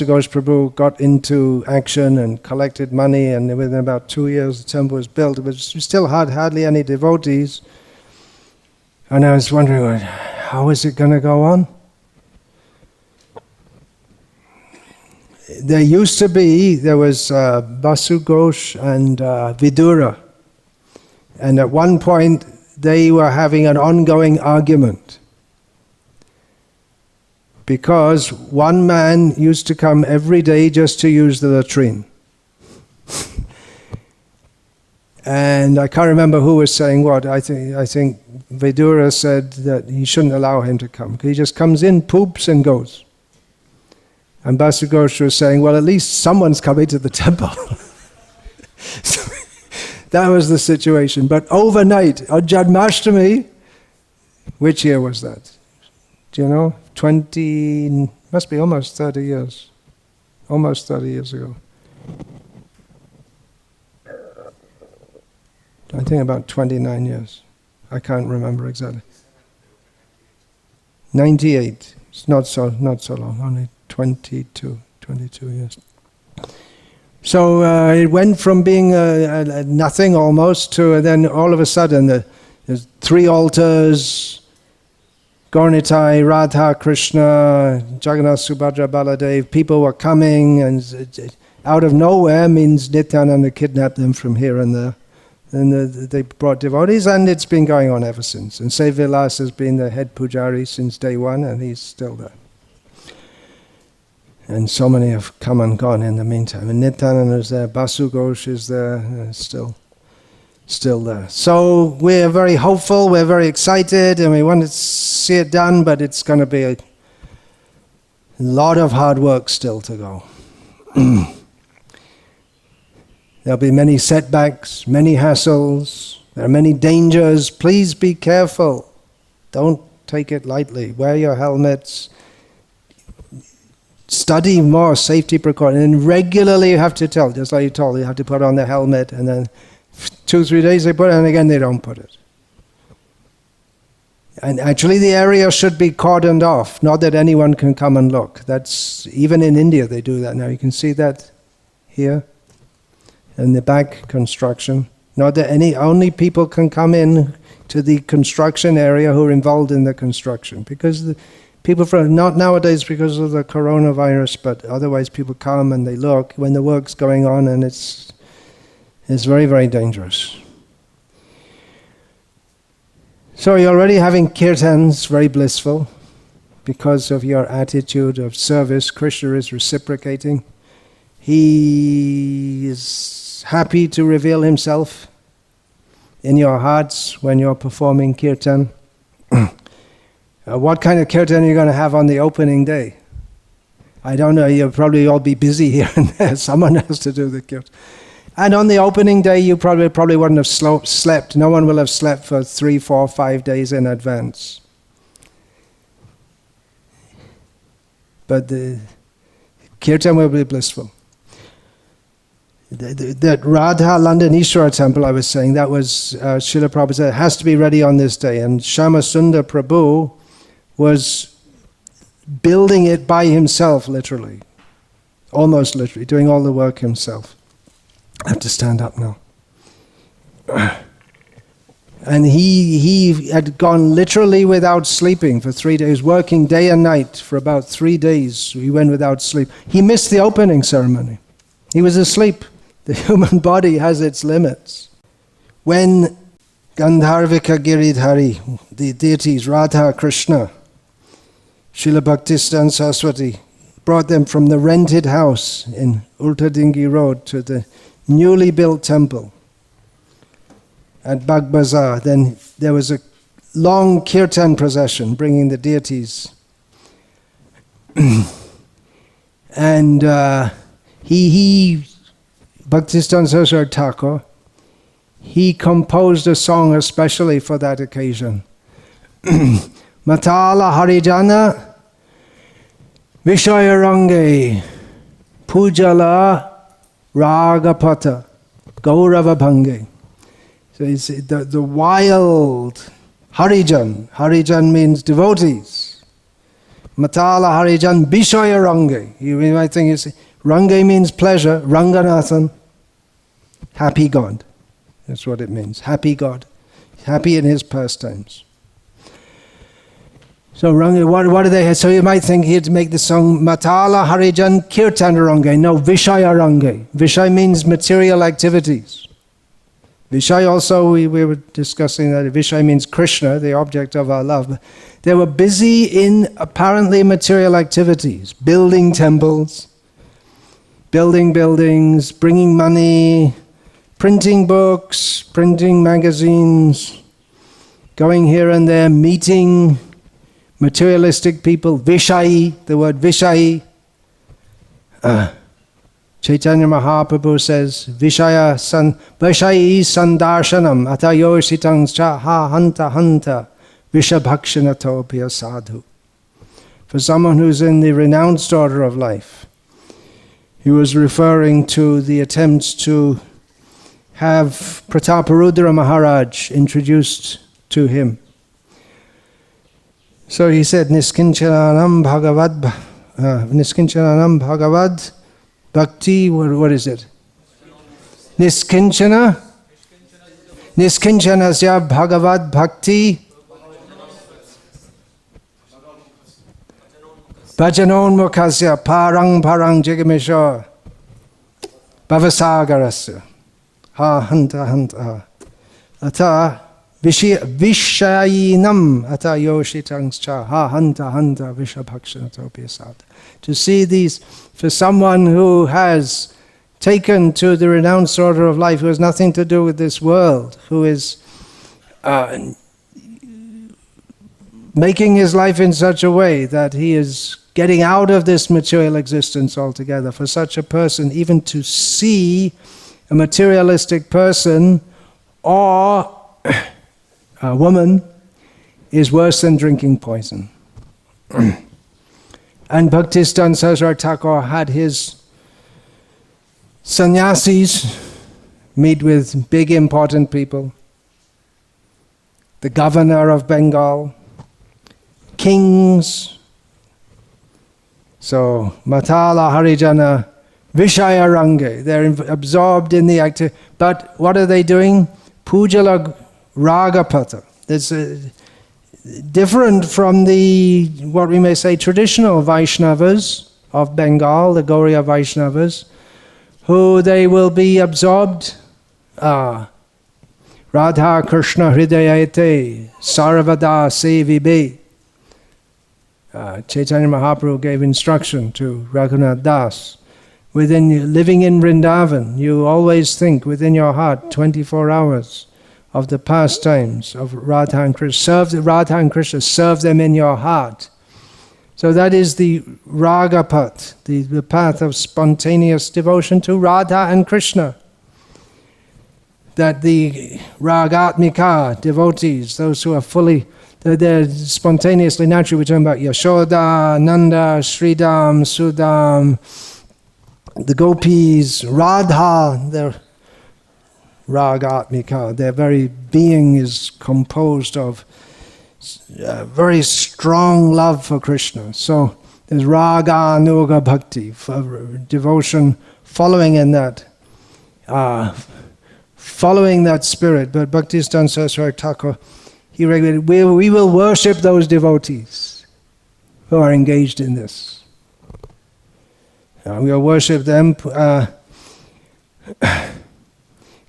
Ghosh Prabhu got into action and collected money, and within about 2 years the temple was built. But we still had hardly any devotees. And I was wondering, how is it going to go on? There was Basu Ghosh and Vidura. And at one point, they were having an ongoing argument. Because one man used to come every day just to use the latrine. And I can't remember who was saying what. I think Vidura said that he shouldn't allow him to come. He just comes in, poops, and goes. And Basu Ghosh was saying, well, at least someone's coming to the temple. So that was the situation. But overnight, on Janmashtami, which year was that? Do you know? Must be almost 30 years. Almost 30 years ago. I think about 29 years. I can't remember exactly. 98. It's not so long, only 22 years. So it went from being nothing almost to then all of a sudden there's 3 altars, Gaurnitai, Radha, Krishna, Jagannath, Subhadra, Baladev. People were coming, and out of nowhere means Nityananda kidnapped them from here and there. And they brought devotees, and it's been going on ever since. And Sev Vilas has been the head pujari since day one, and he's still there. And so many have come and gone in the meantime. And Nityananda is there, Basu Ghosh is there, still there. So we're very hopeful, we're very excited, and we want to see it done, but it's going to be a lot of hard work still to go. There'll be many setbacks, many hassles, there are many dangers. Please be careful. Don't take it lightly. Wear your helmets. Study more safety precautions. And regularly you have to tell, just like you told, you have to put on the helmet, and then 2-3 days they put it, and again they don't put it. And actually the area should be cordoned off, not that anyone can come and look. That's, even in India they do that now. You can see that here in the back construction. Not that only people can come in to the construction area who are involved in the construction, because the people from, not nowadays because of the coronavirus, but otherwise people come and they look when the work's going on, and it's very, very dangerous. So you're already having kirtans, very blissful, because of your attitude of service. Krishna is reciprocating. He is happy to reveal himself in your hearts when you're performing kirtan. What kind of kirtan are you going to have on the opening day? I don't know, you'll probably all be busy here and there. Someone has to do the kirtan. And on the opening day, you probably wouldn't have slept. No one will have slept for 3, 4, 5 days in advance. But the kirtan will be blissful. That Radha London Ishwara temple I was saying, that was Srila Prabhupada said, it has to be ready on this day. And Shama Sundar Prabhu was building it by himself, literally. Almost literally, doing all the work himself. I have to stand up now. And he had gone literally without sleeping for 3 days, working day and night for about 3 days. He went without sleep. He missed the opening ceremony. He was asleep. The human body has its limits. When Gandharvika Giridhari, the deities Radha, Krishna, Srila Bhaktisiddhanta Saraswati, brought them from the rented house in Ultadingi Road to the newly built temple at Bag Bazaar, then there was a long kirtan procession bringing the deities. And Bhaktisiddhanta Saraswati Thakur, he composed a song especially for that occasion. Matala Harijana Vishayarange Pujala Ragapata Gaurava Bhange. So it's the wild Harijan. Harijan means devotees. Matala Harijan Bishaya Range. You might think Range means pleasure. Ranganathan, happy God. That's what it means. Happy God. Happy in his pastimes. So Range, what do they have? So you might think he'd make the song Matala Harijan Kirtan Range. No, Vishaya Range. Vishaya means material activities. Vishaya also, we were discussing that Vishaya means Krishna, the object of our love. But they were busy in apparently material activities, building temples, building buildings, bringing money, printing books, printing magazines, going here and there, meeting materialistic people. Vishayi, the word Vishayi. Chaitanya Mahaprabhu says, Vishayi sandarshanam atayositang cha ha hanta hanta vishabhakshanatopya sadhu. For someone who's in the renounced order of life, he was referring to the attempts to have Prataparudra Maharaj introduced to him. So he said, Niskinchananam Bhagavad Bhakti, what is it? Niskinchana? Niskinchanasya Bhagavad Bhakti Bhajanonmukasya Parang Jagamesha Bhavasagarasya Ha Hanta Hanta Ata Vishayinam atayoshitancha ha hanta hanta vishabhakshanatopyasat. To see these, for someone who has taken to the renounced order of life, who has nothing to do with this world, who is making his life in such a way that he is getting out of this material existence altogether. For such a person, even to see a materialistic person or a woman is worse than drinking poison. And Bhaktisiddhanta Saraswati Thakur had his sannyasis meet with big important people, the governor of Bengal, kings. So Matala Harijana Vishaya Range, they're absorbed in the activity. But what are they doing? Pujala Radha Katha. It's different from the, what we may say, traditional Vaishnavas of Bengal, the Gauriya Vaishnavas, who they will be absorbed. Radha Krishna Hridayate Sarvada Sevibe. Chaitanya Mahaprabhu gave instruction to Raghunath Das. Living in Vrindavan, you always think within your heart 24 hours of the pastimes of Radha and Krishna. Serve Radha and Krishna, serve them in your heart. So that is the Raga path, the path of spontaneous devotion to Radha and Krishna. That the Ragatmika devotees, those who are fully, they're spontaneously natural. We're talking about Yashoda, Nanda, Sridham, Sudam, the gopis, Radha, they're Ragatmika. Their very being is composed of very strong love for Krishna. So there's Raga Anuga Bhakti, for devotion following in that, following that spirit. But Bhaktisiddhanta Saraswati Thakur, he regulated, we will worship those devotees who are engaged in this. We will worship them.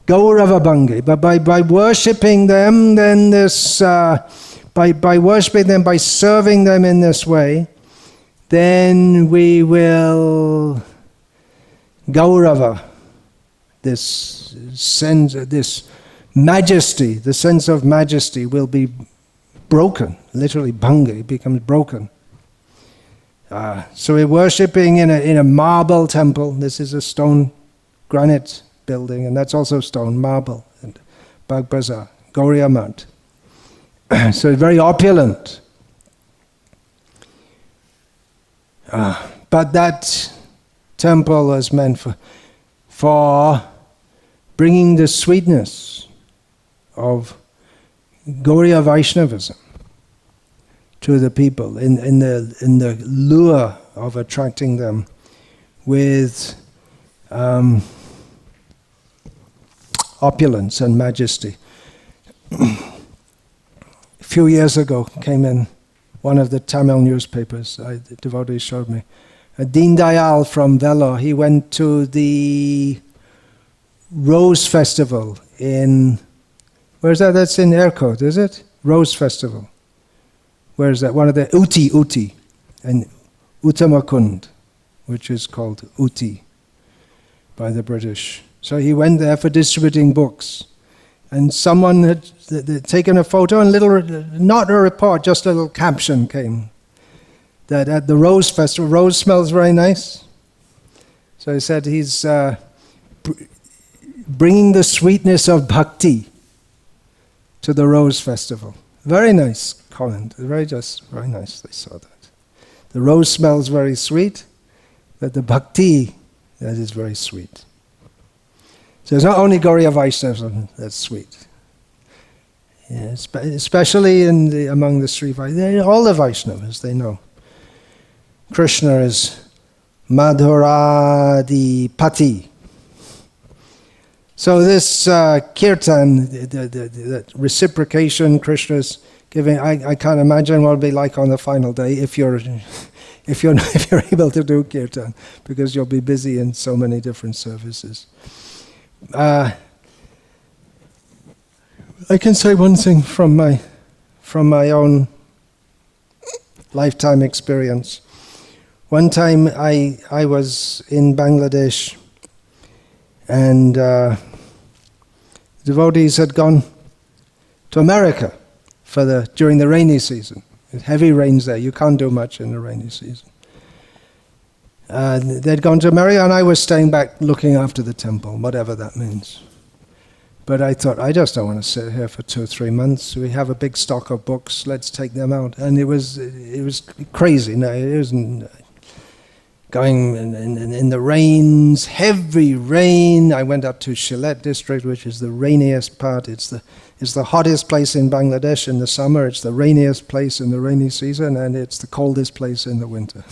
Gaurava Bhangi. But by worshipping them, then this, by worshipping them, by serving them in this way, then we will Gaurava, this sense, this majesty, the sense of majesty will be broken. Literally, Bhangi becomes broken. So we're worshipping in a marble temple. This is a stone granite building, and that's also stone, marble, and Bagh Bazaar, Gauriya Math. So it's very opulent. But that temple was meant for bringing the sweetness of Gauriya Vaishnavism to the people, in the lure of attracting them with opulence and majesty. A few years ago came in one of the Tamil newspapers, the devotees showed me, Deen Dayal from Vellore. He went to the Rose Festival in, where's that? That's in Erkot, is it? Rose Festival. Where is that? One of the Uti, and Uttamakund, which is called Uti by the British. So he went there for distributing books. And someone had taken a photo, and not a report, just a little caption came. That at the Rose Festival, rose smells very nice. So he said he's bringing the sweetness of bhakti to the Rose Festival. Very nice comment, very nice, they saw that. The rose smells very sweet, but the bhakti, that is very sweet. So it's not only Gauriya Vaishnavism that's sweet. Yeah, especially among the Sri Vaishnavas, all the Vaishnavas, they know. Krishna is Madhuradipati. So this kirtan, the reciprocation Krishna's giving, I can't imagine what it'll be like on the final day if you're able to do kirtan, because you'll be busy in so many different services. I can say one thing from my own lifetime experience. One time I was in Bangladesh, and devotees had gone to America during the rainy season. There's heavy rains there. You can't do much in the rainy season. They'd gone to America, and I was staying back looking after the temple, whatever that means. But I thought, I just don't want to sit here for 2 or 3 months. We have a big stock of books. Let's take them out. And it was crazy. No, it wasn't going in the rains, heavy rain. I went up to Sylhet district, which is the rainiest part. It's the hottest place in Bangladesh in the summer. It's the rainiest place in the rainy season, and it's the coldest place in the winter.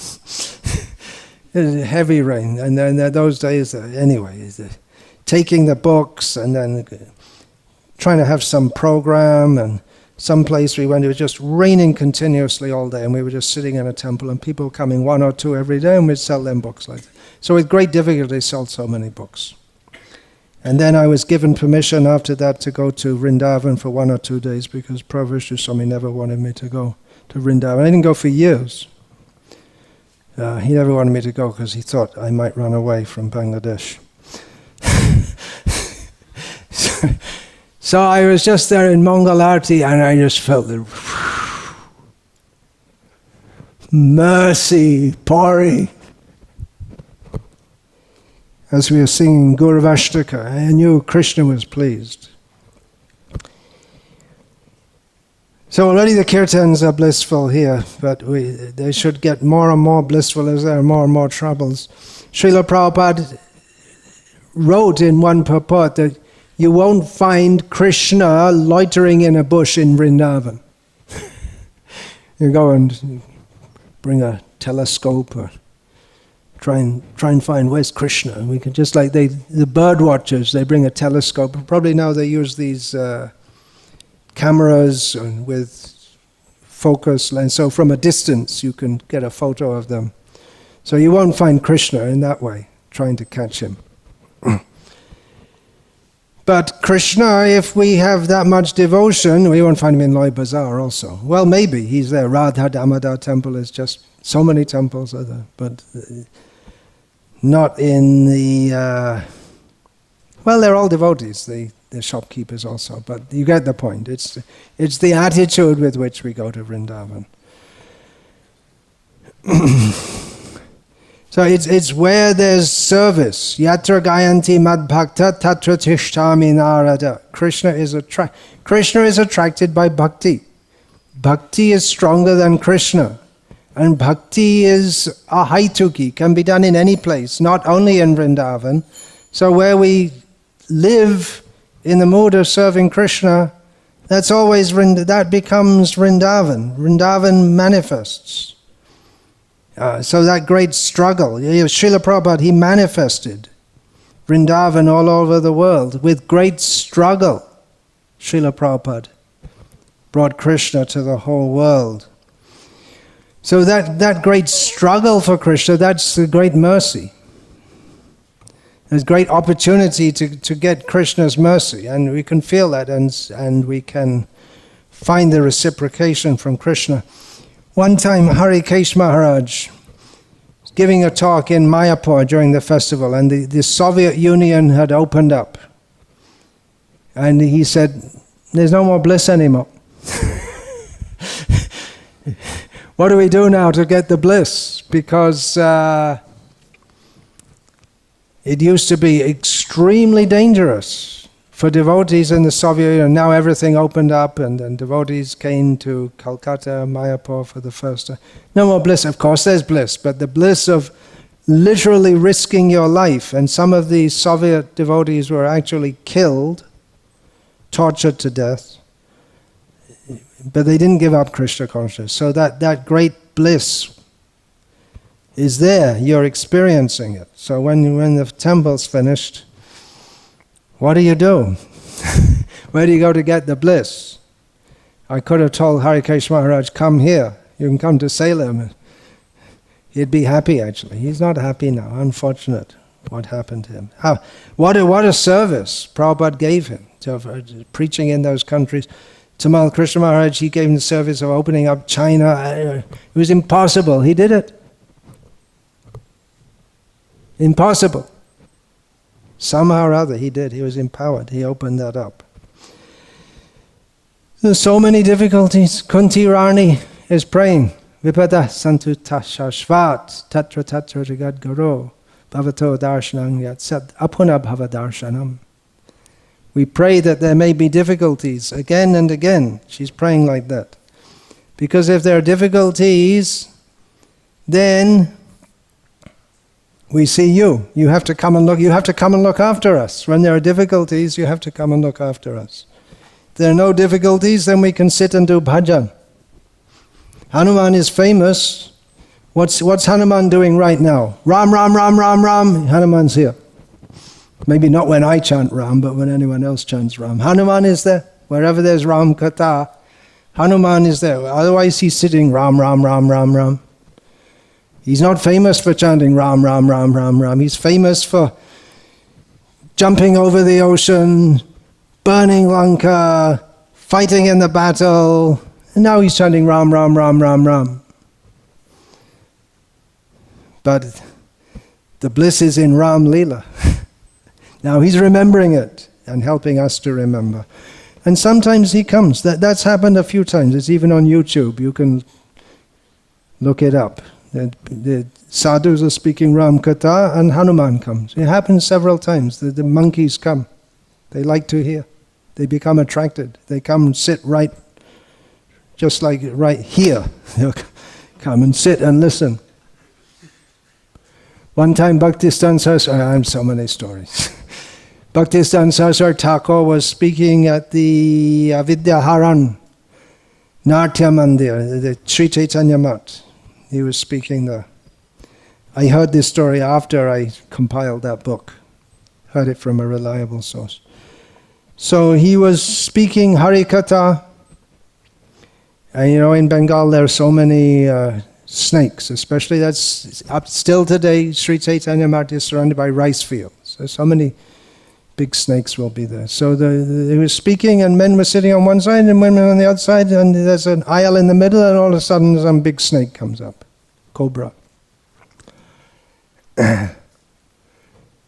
Heavy rain. And then those days, anyway, taking the books and then trying to have some program, and some place we went, it was just raining continuously all day, and we were just sitting in a temple, and people coming 1 or 2 every day, and we'd sell them books like that. So with great difficulty sold so many books. And then I was given permission after that to go to Vrindavan for 1 or 2 days, because Prabhu Swami never wanted me to go to Vrindavan. I didn't go for years. He never wanted me to go because he thought I might run away from Bangladesh. So I was just there in Mangal Arati, and I just felt the mercy pouring. As we were singing Gauravashtaka, I knew Krishna was pleased. So already the kirtans are blissful here, but they should get more and more blissful as there are more and more troubles. Srila Prabhupada wrote in one purport that you won't find Krishna loitering in a bush in Vrindavan. You go and bring a telescope or try and find where's Krishna. And we can just like the bird watchers, they bring a telescope. Probably now they use these cameras with focus lens, so from a distance you can get a photo of them. So you won't find Krishna in that way, trying to catch him. But Krishna, if we have that much devotion, we won't find him in Loi Bazaar also. Well, maybe he's there. Radha Damodar temple is just, so many temples are there, but not in the, well, they're all devotees, the shopkeepers also, but you get the point. It's the attitude with which we go to Vrindavan. So it's where there's service. Yatra gayanti mad bhakta tatra tishtami narada. Krishna is attracted by bhakti. Bhakti is stronger than Krishna. And bhakti is ahaituki, can be done in any place, not only in Vrindavan. So where we live in the mood of serving Krishna, that becomes Vrindavan. Vrindavan manifests. So that great struggle, Srila Prabhupada, he manifested Vrindavan all over the world with great struggle. Srila Prabhupada brought Krishna to the whole world. So that great struggle for Krishna, that's the great mercy. There's great opportunity to get Krishna's mercy, and we can feel that, and we can find the reciprocation from Krishna. One time, Harikesh Maharaj was giving a talk in Mayapur during the festival, and the Soviet Union had opened up. And he said, there's no more bliss anymore. What do we do now to get the bliss? Because it used to be extremely dangerous for devotees in the Soviet Union. Now everything opened up, and devotees came to Calcutta, Mayapur for the first time. No more bliss. Of course there's bliss, but the bliss of literally risking your life. And some of these Soviet devotees were actually killed, tortured to death. But they didn't give up Krishna consciousness. So that great bliss is there. You're experiencing it. So when the temple's finished, what do you do? Where do you go to get the bliss? I could have told Harikesh Maharaj, come here. You can come to Salem. He'd be happy, actually. He's not happy now, unfortunate. what happened to him. What a service Prabhupada gave him to preaching in those countries. Tamal Krishna Maharaj, he gave him the service of opening up China. It was impossible. He did it. Impossible. Somehow or other he did. He was empowered. He opened that up. There's so many difficulties. Kunti Rani is praying. Vipada santu tashashvat tatra tatra jagad garo bhavato darshanam yat sat apuna bhava darshanam. We pray that there may be difficulties again and again. She's praying like that. Because if there are difficulties, then we see you. You have to come and look. You have to come and look after us. When there are difficulties, you have to come and look after us. If there are no difficulties, then we can sit and do bhajan. Hanuman is famous. What's Hanuman doing right now? Ram, Ram, Ram, Ram, Ram. Hanuman's here. Maybe not when I chant Ram, but when anyone else chants Ram. Hanuman is there. Wherever there's Ram Katha, Hanuman is there. Otherwise he's sitting Ram, Ram, Ram, Ram, Ram. He's not famous for chanting Ram, Ram, Ram, Ram, Ram. He's famous for jumping over the ocean, burning Lanka, fighting in the battle. And now he's chanting Ram, Ram, Ram, Ram, Ram. But the bliss is in Ram Leela. Now he's remembering it and helping us to remember. And sometimes he comes. That's happened a few times. It's even on YouTube. You can look it up. The sadhus are speaking Ram Katha and Hanuman comes. It happens several times. The monkeys come. They like to hear. They become attracted. They come and sit right, just like right here. They'll come and sit and listen. One time Bhaktistan Saraswati, I have so many stories. Bhaktistan Saraswati Thakur was speaking at the Vidyaharan Natya Mandir, the Sri Chaitanya Mat. He was speaking there. I heard this story after I compiled that book. Heard it from a reliable source. So he was speaking Hari Katha. And in Bengal there are so many snakes, especially that's up still today. Sri Chaitanya Mat is surrounded by rice fields. So many big snakes will be there. So he was speaking and men were sitting on one side and women on the other side, and there's an aisle in the middle, and all of a sudden some big snake comes up, cobra. And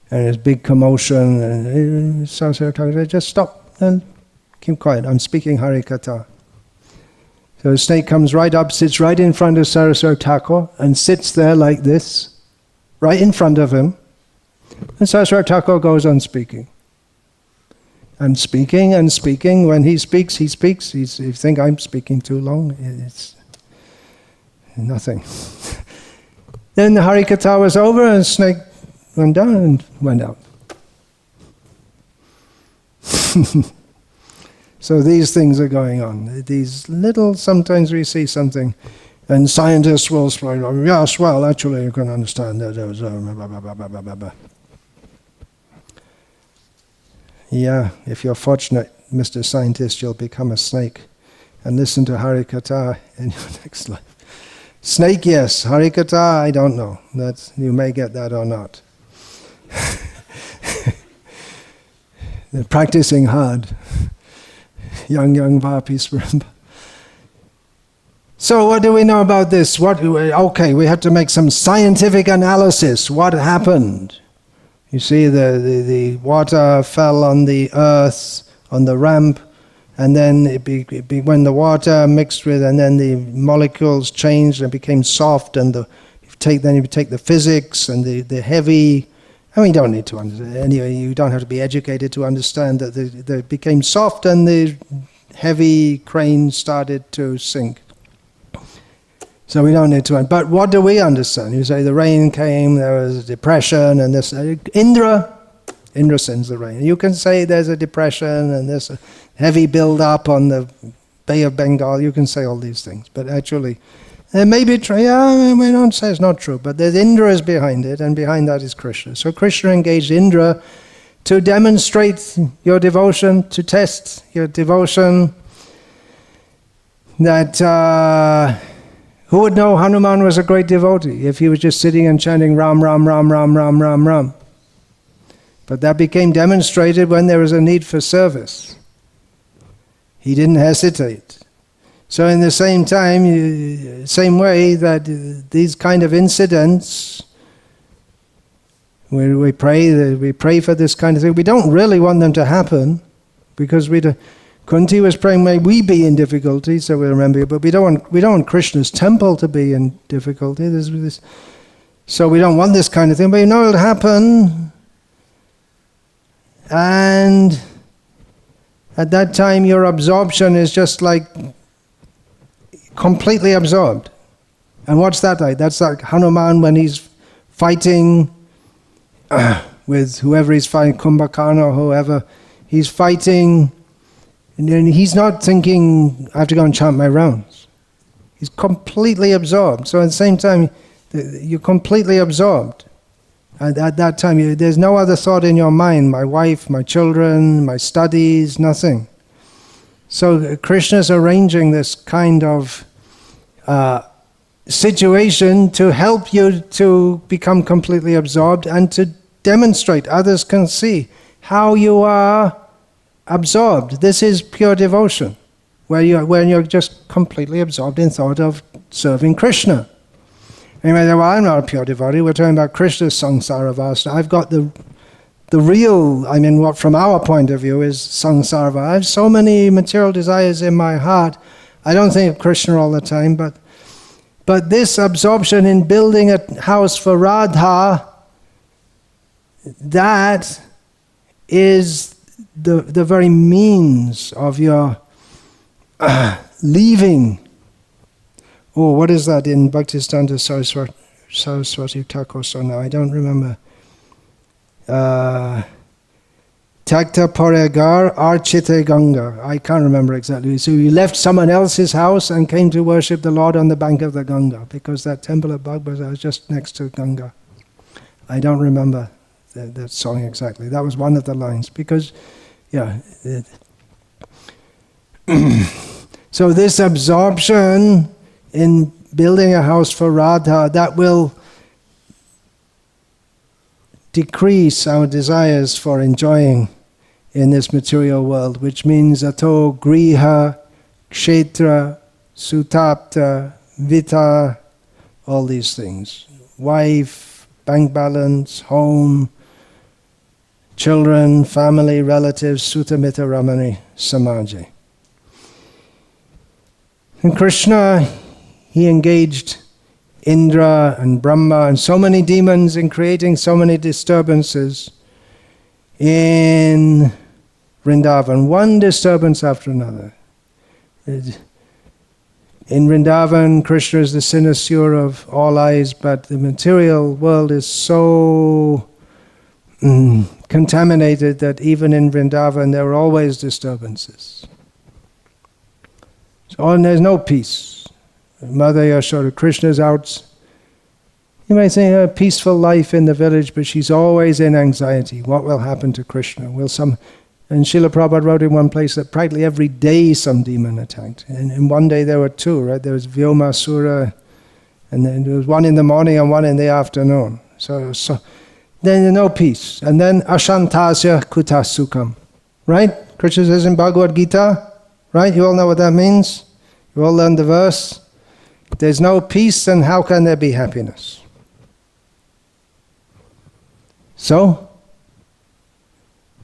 there's big commotion, and Saraswati just stop and keep quiet. I'm speaking Hari Katha. So the snake comes right up, sits right in front of Saraswati Thakur, and sits there like this, right in front of him. And Saraswati Thakur goes on speaking. And speaking and speaking. When he speaks, he speaks. You think I'm speaking too long? It's nothing. Then the Hari Katha was over and the snake went down and went out. So these things are going on. These little, sometimes we see something and scientists will say, yes, well, actually you can understand that. Blah, blah, blah. Yeah, if you're fortunate, Mr. Scientist, you'll become a snake and listen to Hari Katha in your next life. Snake, yes. Hari Katha, I don't know. You may get that or not. They're practicing hard. Young Vapis. So what do we know about this? Okay, we have to make some scientific analysis. What happened? You see, the water fell on the earth, on the ramp, and then when the water mixed with, and then the molecules changed and became soft, and you take the physics and the heavy. I mean, you don't need to understand. Anyway, you don't have to be educated to understand that they became soft and the heavy crane started to sink. So we don't need to. But what do we understand? You say the rain came, there was a depression, and this. Indra sends the rain. You can say there's a depression and there's a heavy build-up on the Bay of Bengal. You can say all these things. But actually, it may be true. Yeah, we don't say it's not true. But there's Indra is behind it, and behind that is Krishna. So Krishna engaged Indra to demonstrate your devotion, to test your devotion. That... who would know Hanuman was a great devotee if he was just sitting and chanting Ram, Ram, Ram, Ram, Ram, Ram, Ram? But that became demonstrated when there was a need for service. He didn't hesitate. So in the same time, same way that these kind of incidents, where we pray for this kind of thing, we don't really want them to happen, because Kunti was praying, may we be in difficulty, so we remember, but we don't want Krishna's temple to be in difficulty. So we don't want this kind of thing, but you know it'll happen. And at that time your absorption is just like completely absorbed. And what's that like? That's like Hanuman when he's fighting with whoever he's fighting, Kumbhakarna or whoever. He's fighting, and then he's not thinking, I have to go and chant my rounds. He's completely absorbed. So at the same time, you're completely absorbed. And at that time, there's no other thought in your mind, my wife, my children, my studies, nothing. So Krishna's arranging this kind of situation to help you to become completely absorbed and to demonstrate, others can see how you are absorbed. This is pure devotion, when you're just completely absorbed in thought of serving Krishna. And you may say, well, I'm not a pure devotee, we're talking about Krishna's samsara vasana. I've got the real, what from our point of view is samsara vasana. I have so many material desires in my heart. I don't think of Krishna all the time, but this absorption in building a house for Radha, that is the very means of your leaving. Oh, what is that in Bhaktisiddhanta Saraswati Thakur? So now I don't remember. Takta Paregar Archite Ganga. I can't remember exactly. So you left someone else's house and came to worship the Lord on the bank of the Ganga, because that temple of Bhagavad was just next to Ganga. I don't remember that song exactly. That was one of the lines, because, so this absorption in building a house for Radha, that will decrease our desires for enjoying in this material world, which means ato griha, kshetra, sutapta, vita, all these things. Wife, bank balance, home, children, family, relatives, sutamita ramani samaji. And Krishna, he engaged Indra and Brahma and so many demons in creating so many disturbances in Vrindavan, one disturbance after another. In Vrindavan, Krishna is the cynosure of all eyes, but the material world is so contaminated that even in Vrindavan there are always disturbances. So there's no peace. Mother Yashoda, Krishna's out. You might say a peaceful life in the village, but she's always in anxiety. What will happen to Krishna? And Srila Prabhupada wrote in one place that practically every day some demon attacked. And one day there were two, right? There was Vyomasura, and then there was one in the morning and one in the afternoon. So then there's no peace. And then Ashantasya Kuta Sukham. Right? Krishna says in Bhagavad Gita, right? You all know what that means? You all learned the verse. If there's no peace, then how can there be happiness? So,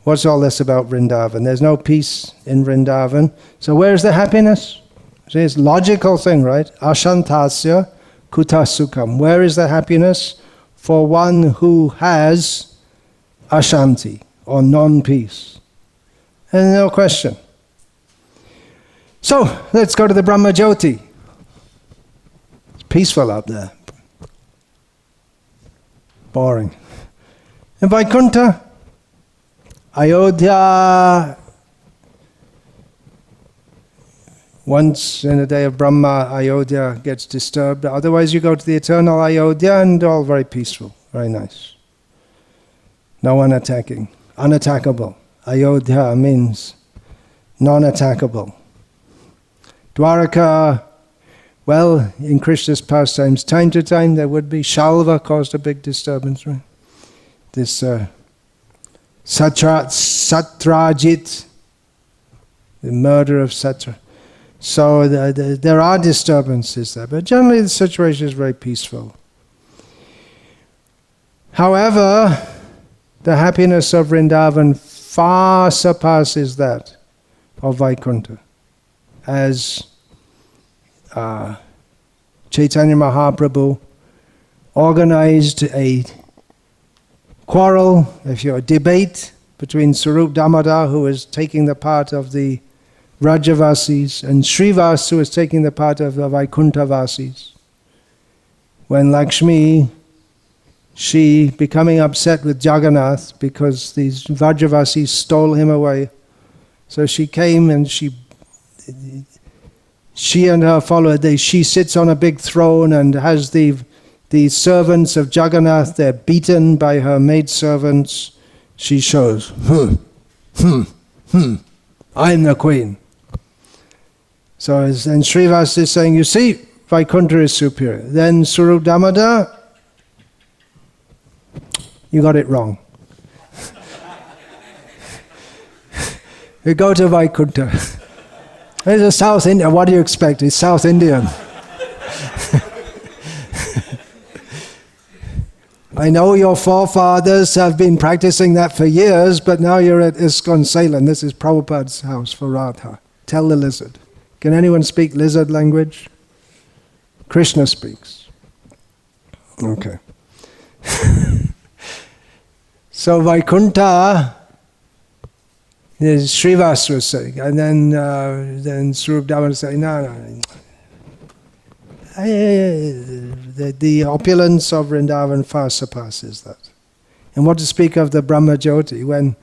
what's all this about Vrindavan? There's no peace in Vrindavan. So where's the happiness? It's a logical thing, right? Ashantasya kuta sukham. Where is the happiness for one who has ashanti, or non-peace? And no question. So, let's go to the Brahma Jyoti. It's peaceful out there. Boring. In Vaikuntha, Ayodhya, once in a day of Brahma, Ayodhya gets disturbed. Otherwise you go to the eternal Ayodhya and all very peaceful, very nice. No one attacking, unattackable. Ayodhya means non-attackable. Dwaraka, well, in Krishna's pastimes, time to time there would be. Shalva caused a big disturbance, right? This Satrajit, the murder of Satra. So there are disturbances there, but generally the situation is very peaceful. However, the happiness of Vrindavan far surpasses that of Vaikuntha. As Chaitanya Mahaprabhu organized a quarrel, a debate between Sarup Damodar, who was taking the part of the Vrajavasis, and Srivas, who was taking the part of the Vaikuntha-vasis. When Lakshmi, she becoming upset with Jagannath because these Vrajavasis stole him away, so she came and she and her follower, she sits on a big throne and has the servants of Jagannath, they're beaten by her maidservants. She shows, I'm the queen. So, and Srivas is saying, you see, Vaikuntha is superior. Then Sarup Damodar, you got it wrong. You go to Vaikuntha. It's a South Indian. What do you expect? He's South Indian. I know your forefathers have been practicing that for years, but now you're at ISKCON Salem. This is Prabhupada's house for Radha. Tell the lizard. Can anyone speak lizard language? Krishna speaks. Okay. So Vaikuntha, Srivas was saying, and then Sarup Damodar was saying, no. The opulence of Vrindavan far surpasses that. And what to speak of the Brahma Jyoti, when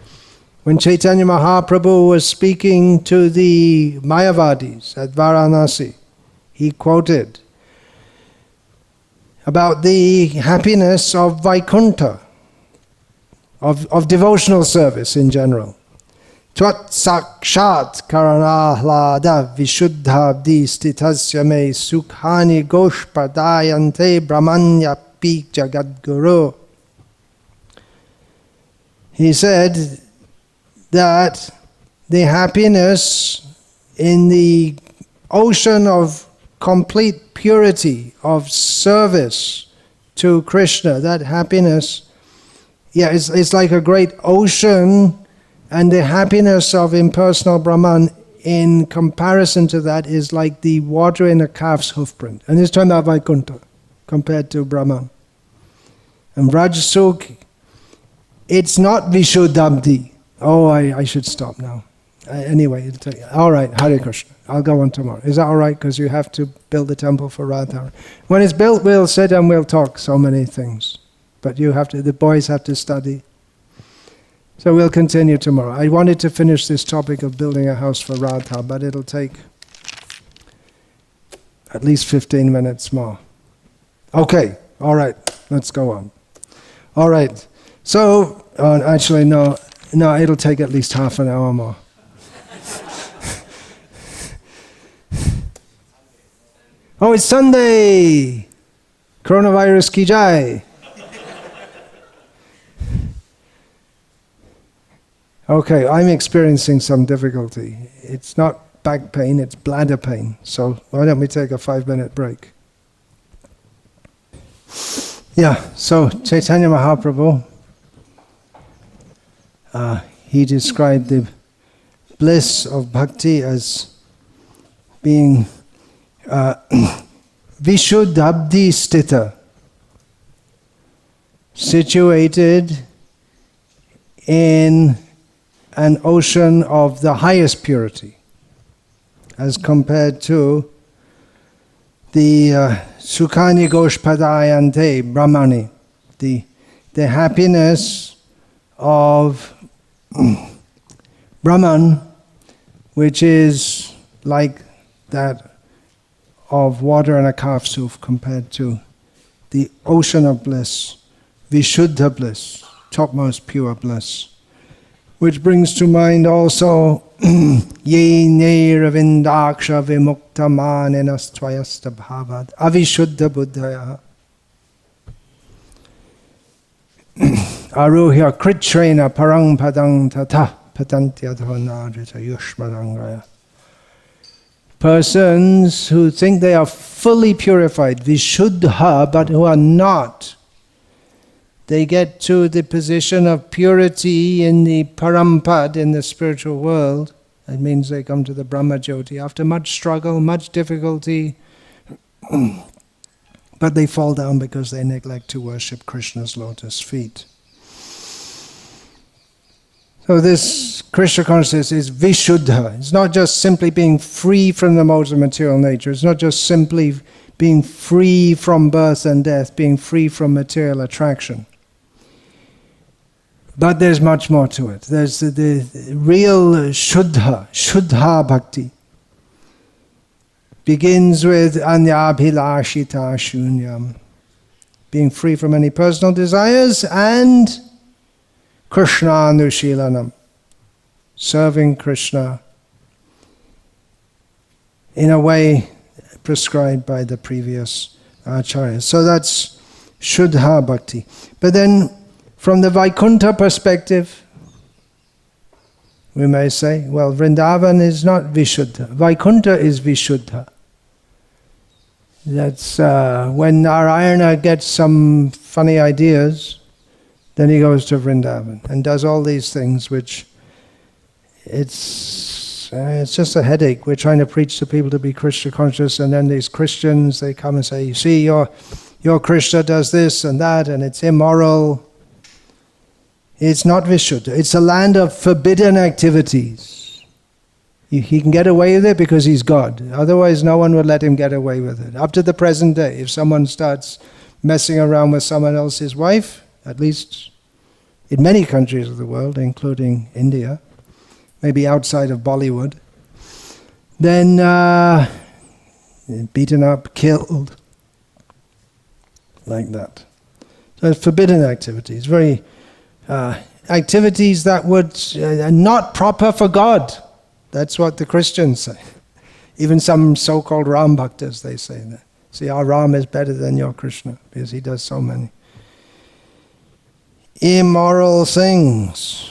Chaitanya Mahaprabhu was speaking to the Mayavadis at Varanasi, he quoted about the happiness of Vaikuntha, of devotional service in general. Tvat sakshat karanahlada vishuddhabdi stitasya me sukhani goshpadayante brahmanya pik jagadguru. He said that the happiness in the ocean of complete purity of service to Krishna, that happiness, it's like a great ocean. And the happiness of impersonal Brahman in comparison to that is like the water in a calf's hoofprint. And this time about Vaikuntha compared to Brahman. And Vrajasukh, it's not Vishuddhabdi. Oh, I should stop now. Anyway, all right, Hare Krishna. I'll go on tomorrow. Is that all right? Because you have to build the temple for Radha. When it's built, we'll sit and we'll talk so many things. But the boys have to study. So we'll continue tomorrow. I wanted to finish this topic of building a house for Radha, but it'll take at least 15 minutes more. Okay, all right, let's go on. All right, so, actually no, it'll take at least half an hour more. Oh, it's Sunday! Coronavirus ki jai! Okay, I'm experiencing some difficulty. It's not back pain, it's bladder pain. So why don't we take a 5-minute break? So Chaitanya Mahaprabhu, he described the bliss of bhakti as being Vishuddhabdi Stita, situated in an ocean of the highest purity, as compared to the Sukhani Goshpadayante Brahmani, the happiness of Brahman, which is like that of water in a calf's hoof compared to the ocean of bliss, Vishuddha bliss, topmost pure bliss. Which brings to mind also Ye Neravindaksha Vimukta Manenas Tvayasta Bhavad Avishuddha Buddhaya. Aruhya kritrena parang padang tata patantyadho nadrita yushmadangaya. Persons who think they are fully purified, vishuddha, but who are not. They get to the position of purity in the parampad, in the spiritual world. That means they come to the Brahmajyoti after much struggle, much difficulty. But they fall down because they neglect to worship Krishna's lotus feet. So this Krishna consciousness is vishuddha. It's not just simply being free from the modes of material nature. It's not just simply being free from birth and death, being free from material attraction. But there's much more to it. There's the real shuddha bhakti. Begins with anyabhilashita shunyam, being free from any personal desires, and Krishna anushilanam, serving Krishna in a way prescribed by the previous acharyas. So that's Shuddha Bhakti. But then from the Vaikuntha perspective, we may say, well, Vrindavan is not Vishuddha. Vaikuntha is Vishuddha. That's when Narayana gets some funny ideas, then he goes to Vrindavan and does all these things which it's just a headache. We're trying to preach to people to be Krishna conscious, and then these Christians, they come and say, you see, your Krishna does this and that, and it's immoral. It's not Vishuddha. It's a land of forbidden activities. He can get away with it because he's God. Otherwise, no one would let him get away with it. Up to the present day, if someone starts messing around with someone else's wife, at least in many countries of the world, including India, maybe outside of Bollywood, then beaten up, killed, like that. So it's forbidden activities, very activities that would are not proper for God. That's what the Christians say. Even some so-called Ram Bhaktas, they say that. See, our Ram is better than your Krishna because he does so many immoral things.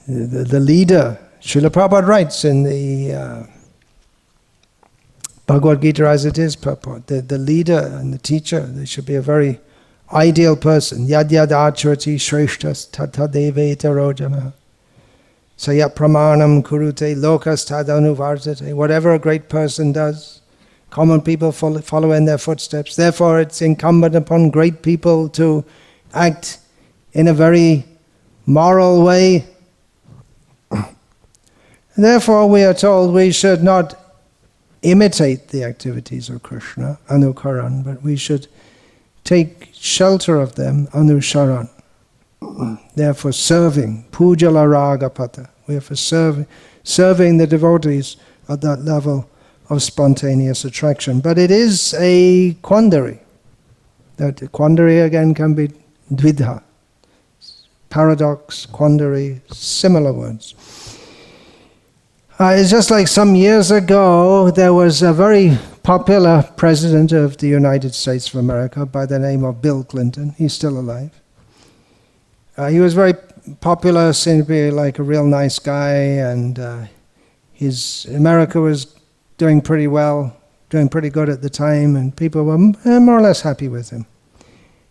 The leader, Srila Prabhupada writes in the Bhagavad Gita as it is purport, the leader and the teacher, they should be a very ideal person. Yad yad acharati shreshtas tata deveta rojana sayat pramanam kurute lokas tadanuvartate. Whatever a great person does, common people follow in their footsteps. Therefore, it's incumbent upon great people to act in a very moral way. Therefore, we are told we should not imitate the activities of Krishna, anukaran, but we should take shelter of them, anusharan. Therefore, serving, pujala raga pata. We are for serving the devotees at that level of spontaneous attraction. But it is a quandary. That quandary again can be dvidha. Paradox, quandary, similar words. It's just like some years ago, there was a very popular president of the United States of America by the name of Bill Clinton. He's still alive. He was very popular, seemed to be like a real nice guy, and America was doing pretty well, doing pretty good at the time, and people were more or less happy with him.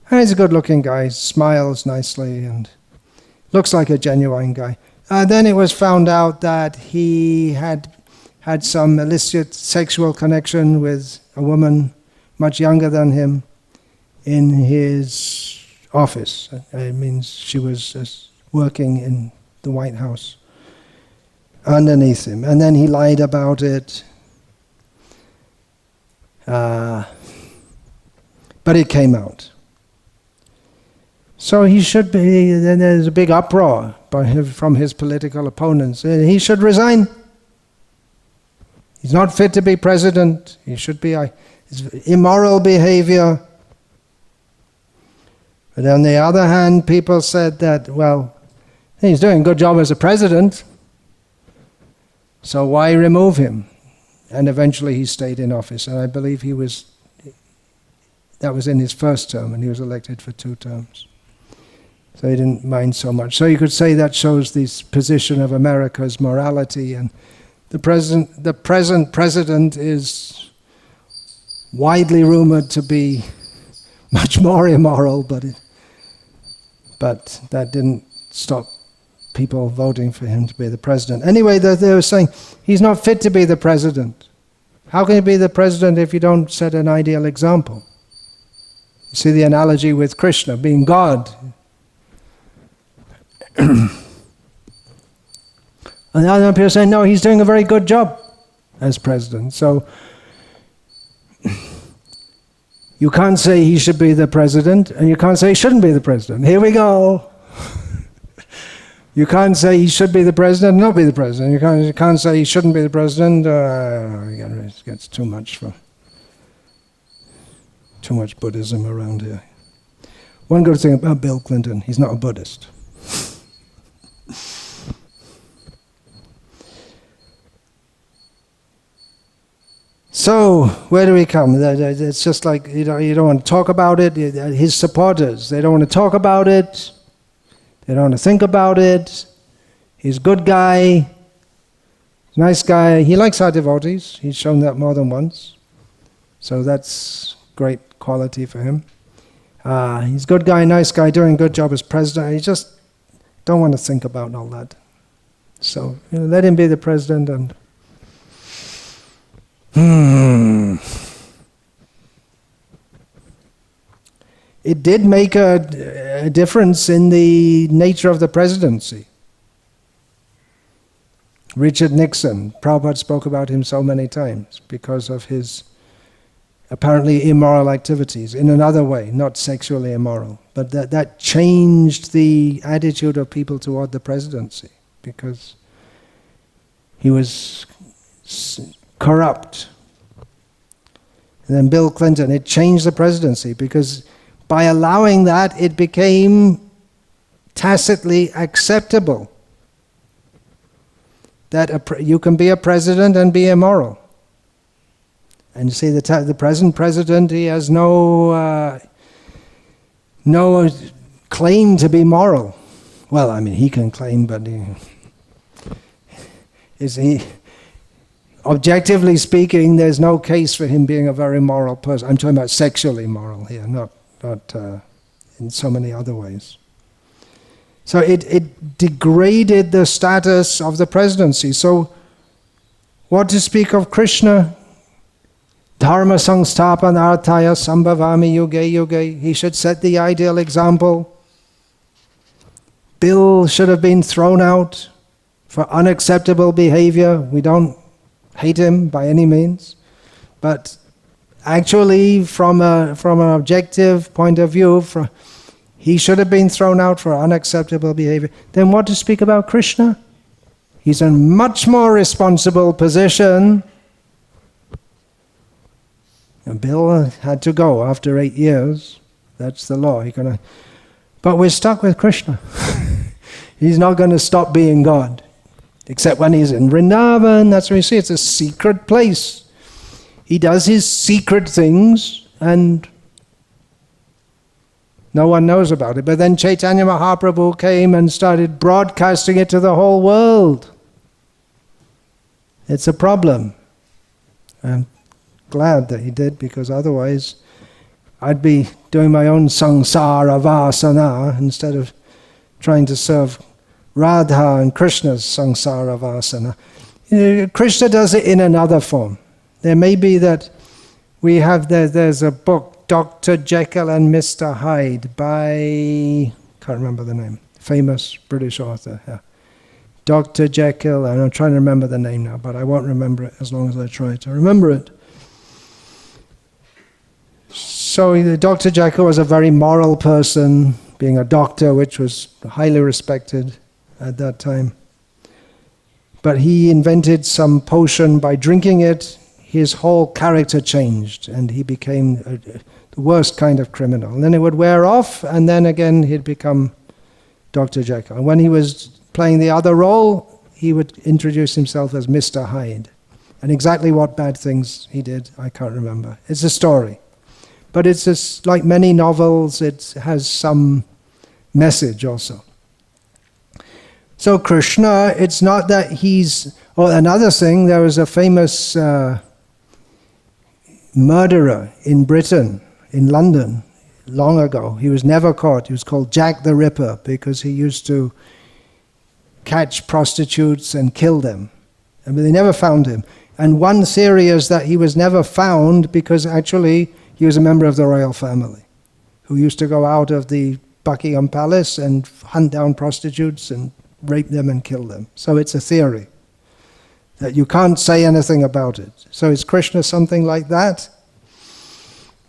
And he's a good-looking guy, smiles nicely, and looks like a genuine guy. Then it was found out that he had some illicit sexual connection with a woman much younger than him in his office. It means she was working in the White House underneath him. And then he lied about it. But it came out. So he should be, then there's a big uproar from his political opponents. He should resign. He's not fit to be president. He should be immoral behavior. But on the other hand, people said that, well, he's doing a good job as a president, so why remove him? And eventually he stayed in office, and I believe he was That was in his first term, and he was elected for 2 terms. So he didn't mind so much. So you could say that shows this position of America's morality, and the present president is widely rumored to be much more immoral, but that didn't stop people voting for him to be the president. Anyway, they were saying, he's not fit to be the president. How can you be the president if you don't set an ideal example? You see the analogy with Krishna being God. And other people say, no, he's doing a very good job as president. So you can't say he should be the president, and you can't say he shouldn't be the president. Here we go. You can't say he should be the president and not be the president. You can't say he shouldn't be the president. It gets too much Buddhism around here. One good thing about Bill Clinton, he's not a Buddhist. So, where do we come? It's just like, you don't want to talk about it. His supporters, they don't want to talk about it. They don't want to think about it. He's a good guy, nice guy. He likes our devotees. He's shown that more than once. So that's great quality for him. He's a good guy, nice guy, doing a good job as president. He just don't want to think about all that. So let him be the president and... It did make a difference in the nature of the presidency. Richard Nixon, Prabhupada spoke about him so many times because of his apparently immoral activities in another way, not sexually immoral. But that changed the attitude of people toward the presidency because he was corrupt. And then Bill Clinton, it changed the presidency because by allowing that, it became tacitly acceptable that you can be a president and be immoral. And you see, the present president, he has no claim to be moral. Well, I mean, he can claim, but objectively speaking, there's no case for him being a very moral person. I'm talking about sexually moral here, not in so many other ways. So it degraded the status of the presidency. So what to speak of Krishna? Dharma sangstapanarthaya sambhavami yuge yuge. He should set the ideal example. Bill should have been thrown out for unacceptable behavior. We don't hate him by any means, but actually, from an objective point of view, he should have been thrown out for unacceptable behavior. Then what to speak about Krishna? He's in a much more responsible position. And Bill had to go after 8 years. That's the law. But we're stuck with Krishna. He's not going to stop being God. Except when he's in Vrindavan, that's where you see it's a secret place. He does his secret things and no one knows about it. But then Chaitanya Mahaprabhu came and started broadcasting it to the whole world. It's a problem. I'm glad that he did, because otherwise I'd be doing my own samsara vasana instead of trying to serve Radha and Krishna's samsara vasana. Krishna does it in another form. There may be that we have, there's a book, Dr. Jekyll and Mr Hyde by, can't remember the name, famous British author. Yeah. Dr. Jekyll, and I'm trying to remember the name now, but I won't remember it as long as I try to remember it. So Dr. Jekyll was a very moral person, being a doctor, which was highly respected at that time. But he invented some potion. By drinking it, his whole character changed, and he became the worst kind of criminal. And then it would wear off, and then again he'd become Dr. Jekyll. And when he was playing the other role, he would introduce himself as Mr. Hyde. And exactly what bad things he did, I can't remember. It's a story. But it's just like many novels, it has some message also. So Krishna, it's not that he's... Oh, another thing, there was a famous murderer in Britain, in London, long ago. He was never caught. He was called Jack the Ripper because he used to catch prostitutes and kill them. But they never found him. And one theory is that he was never found because actually he was a member of the royal family who used to go out of the Buckingham Palace and hunt down prostitutes and rape them and kill them. So it's a theory that you can't say anything about it. So is Krishna something like that?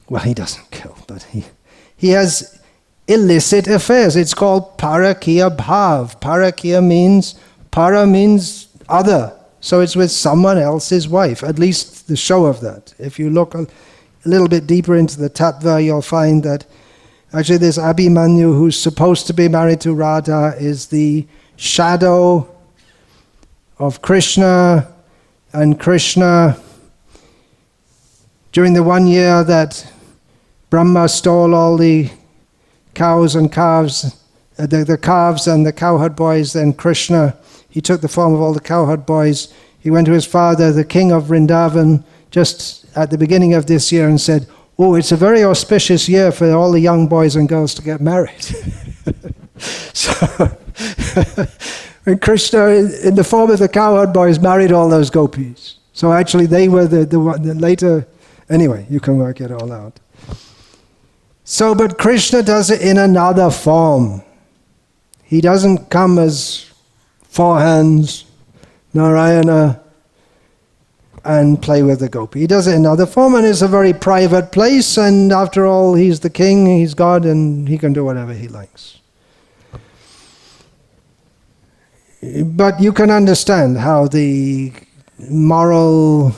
Well, he doesn't kill, but he has illicit affairs. It's called parakiya bhav. Parakiya means, para means other. So it's with someone else's wife, at least the show of that. If you look a little bit deeper into the tattva, you'll find that actually this Abhimanyu, who's supposed to be married to Radha, is the shadow of Krishna, and Krishna, during the 1 year that Brahma stole all the cows and calves, the calves and the cowherd boys, then Krishna, he took the form of all the cowherd boys. He went to his father, the king of Vrindavan, just at the beginning of this year and said, "Oh, it's a very auspicious year for all the young boys and girls to get married." So, and Krishna, in the form of the cowherd boys, married all those gopis. So actually they were the later... Anyway, you can work it all out. So, but Krishna does it in another form. He doesn't come as four hands, Narayana, and play with the gopi. He does it in another form, and it's a very private place, and after all, he's the king, he's God, and he can do whatever he likes. But you can understand how the moral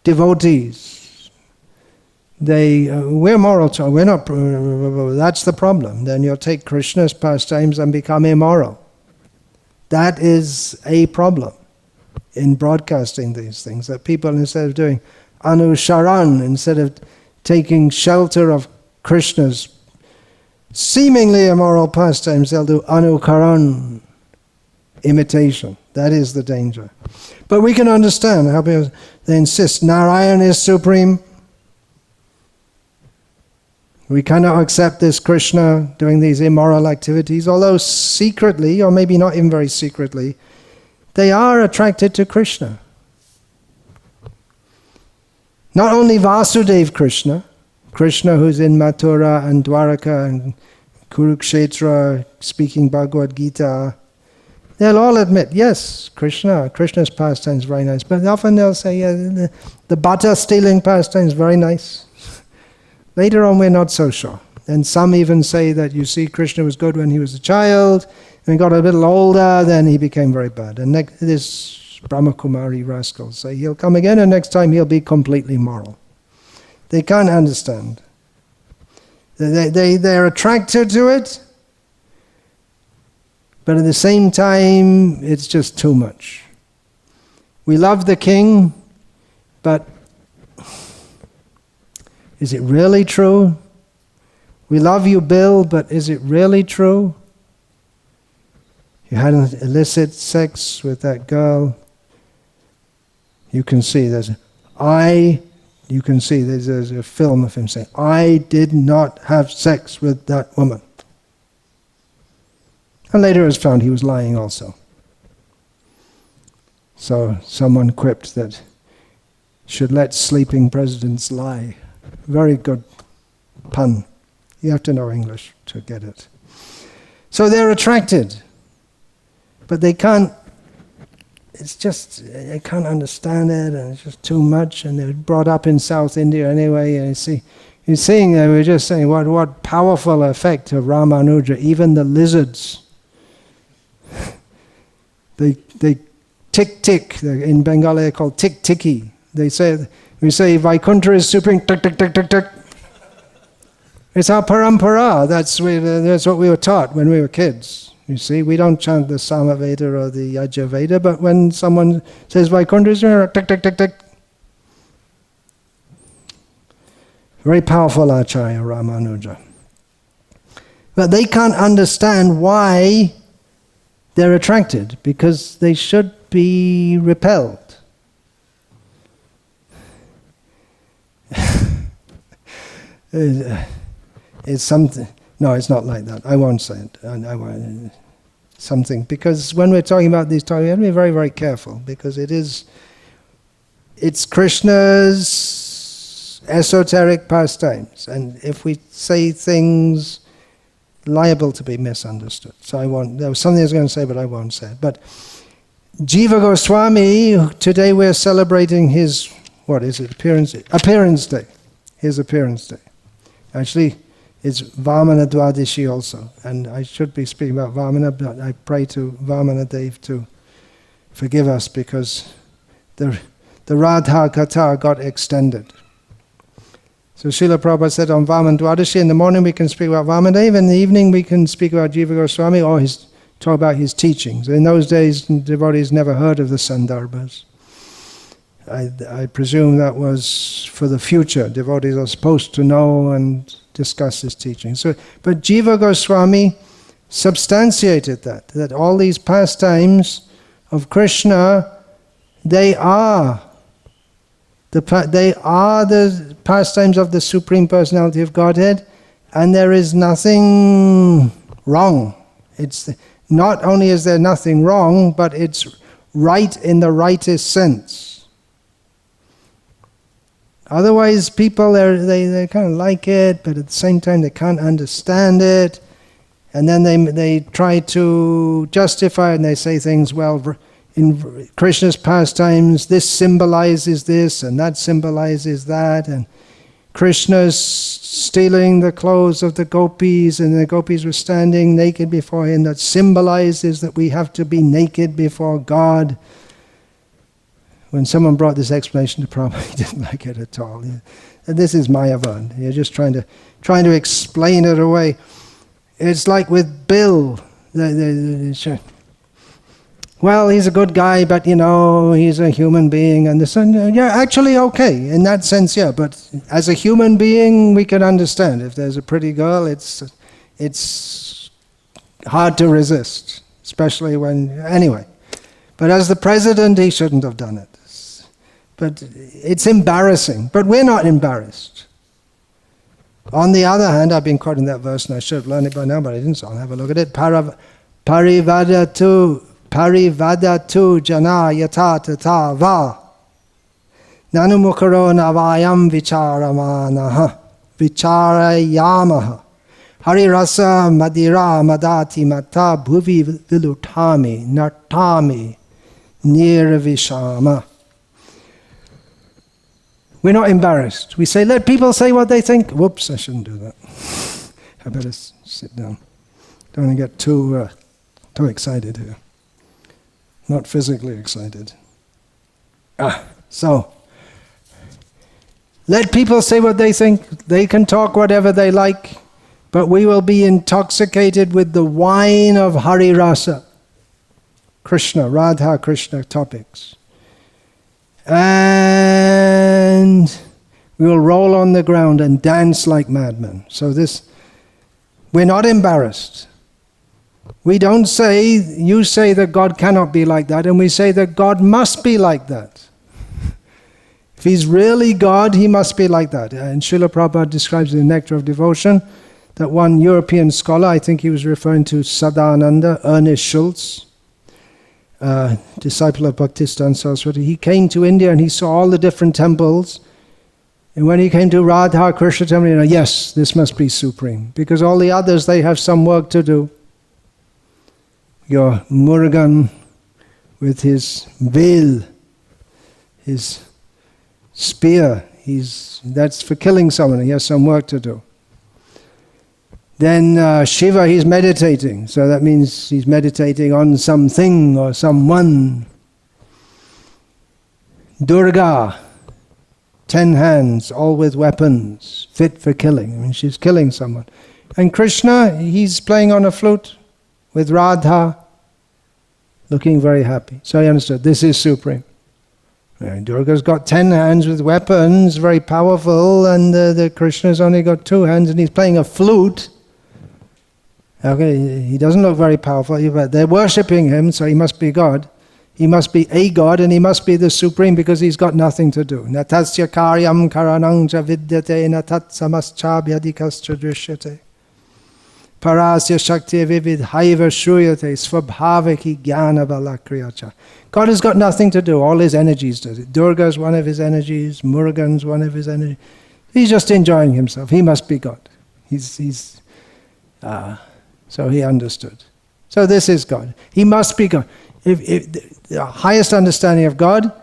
devotees, we're moral, we're not, that's the problem. Then you'll take Krishna's pastimes and become immoral. That is a problem in broadcasting these things, that people, instead of doing anusharan, instead of taking shelter of Krishna's seemingly immoral pastimes, they'll do anukaran, imitation. That is the danger. But we can understand how people, they insist Narayan is supreme. We cannot accept this Krishna doing these immoral activities, although secretly, or maybe not even very secretly, they are attracted to Krishna. Not only Vasudev Krishna, Krishna who's in Mathura and Dwaraka and Kurukshetra speaking Bhagavad Gita, they'll all admit, yes, Krishna's pastime is very nice. But often they'll say, yeah, the butter stealing pastime is very nice. Later on, we're not so sure. And some even say that, you see, Krishna was good when he was a child, and he got a little older, then he became very bad. And this Brahmakumari rascal say he'll come again, and next time he'll be completely moral. They can't understand. They're attracted to it, but at the same time, it's just too much. We love the king, but is it really true? We love you, Bill, but is it really true? You had an illicit sex with that girl. You can see there's a film of him saying, "I did not have sex with that woman." And later it was found he was lying also. So someone quipped that should let sleeping presidents lie. Very good pun. You have to know English to get it. So they're attracted, but they can't, they can't understand it, and it's just too much, and they're brought up in South India anyway, and you're seeing, we were just saying, what powerful effect of Ramanuja, even the lizards, they tick, in Bengali they're called tick-ticky. We say Vaikuntha is supreme, tick, tick, tick, tick, tick. It's our parampara. That's what we were taught when we were kids. You see, we don't chant the Samaveda or the Yajurveda, but when someone says Vaikuntha is tick, tick, tick, tick. Very powerful Acharya Ramanuja. But they can't understand why they're attracted, because they should be repelled. It's something. No, it's not like that. I won't say it. I won't. Something, because when we're talking about these topics, we have to be very, very careful, because it's Krishna's esoteric pastimes, and if we say things liable to be misunderstood. So I won't. There was something I was going to say, but I won't say it. But Jiva Goswami, today we're celebrating his, what is it, Appearance Day. His Appearance Day. Actually, it's Vamana Dwadashi also. And I should be speaking about Vamana, but I pray to Vamana Dev to forgive us, because the Radha Katha got extended. So Srila Prabhupada said on Vamana Dwadashi, in the morning we can speak about Vamana Dev, in the evening we can speak about Jiva Goswami, or talk about his teachings. In those days, devotees never heard of the Sandarbhas. I presume that was for the future. Devotees are supposed to know and discuss his teachings. But Jiva Goswami substantiated that all these pastimes of Krishna, they are the pastimes of the Supreme Personality of Godhead, and there is nothing wrong. It's not only is there nothing wrong, but it's right in the rightest sense. Otherwise, people, they kind of like it, but at the same time they can't understand it. And then they try to justify it, and they say things, well, in Krishna's pastimes, this symbolizes this, and that symbolizes that. And Krishna's stealing the clothes of the gopis, and the gopis were standing naked before him. That symbolizes that we have to be naked before God. When someone brought this explanation to Prabhupada, he didn't like it at all. And this is Mayavad. You're just trying to explain it away. It's like with Bill. Well, he's a good guy, but he's a human being, and this. And yeah, actually, okay in that sense, yeah. But as a human being, we can understand. If there's a pretty girl, it's hard to resist, especially when anyway. But as the president, he shouldn't have done it. But it's embarrassing. But we're not embarrassed. On the other hand, I've been quoting that verse, and I should have learned it by now, but I didn't, so I'll have a look at it. Parivadatu jana yata tata va nanumukaro navayam vicharayamaha hari rasa madira madati mata bhuvi vilutami nartami nirvishama. We're not embarrassed. We say, let people say what they think. Whoops, I shouldn't do that. I better sit down. Don't want to get too excited here. Not physically excited. So, let people say what they think. They can talk whatever they like, but we will be intoxicated with the wine of Hari Rasa, Krishna, Radha Krishna topics. And we will roll on the ground and dance like madmen. So we're not embarrassed. We don't say, you say that God cannot be like that, and we say that God must be like that. If he's really God, he must be like that. And Srila Prabhupada describes in the Nectar of Devotion that one European scholar, I think he was referring to Sadananda, Ernest Schultz, disciple of Bhaktisiddhanta Saraswati, he came to India and he saw all the different temples. And when he came to Radha Krishna temple, yes, this must be supreme. Because all the others, they have some work to do. Your Murugan with his veil, his spear, that's for killing someone, he has some work to do. Then Shiva, he's meditating, so that means he's meditating on something or someone. Durga, 10 hands, all with weapons, fit for killing. I mean, she's killing someone. And Krishna, he's playing on a flute with Radha, looking very happy. So I understood, this is supreme. Durga's got 10 hands with weapons, very powerful, and the Krishna's only got 2 hands, and he's playing a flute. Okay, he doesn't look very powerful, but they're worshipping him, so he must be God. He must be a God, and he must be the supreme, because he's got nothing to do. Natasya karyam karanang cha vidyate natat samaschabhyadikascha drishyate. Parasya shakti vivid haiva shruyate svabhavaki jnana balakriyacha. God has got nothing to do. All his energies does it. Durga is one of his energies. Murugan's one of his energies. He's just enjoying himself. He must be God. So he understood. So this is God. He must be God. If the highest understanding of God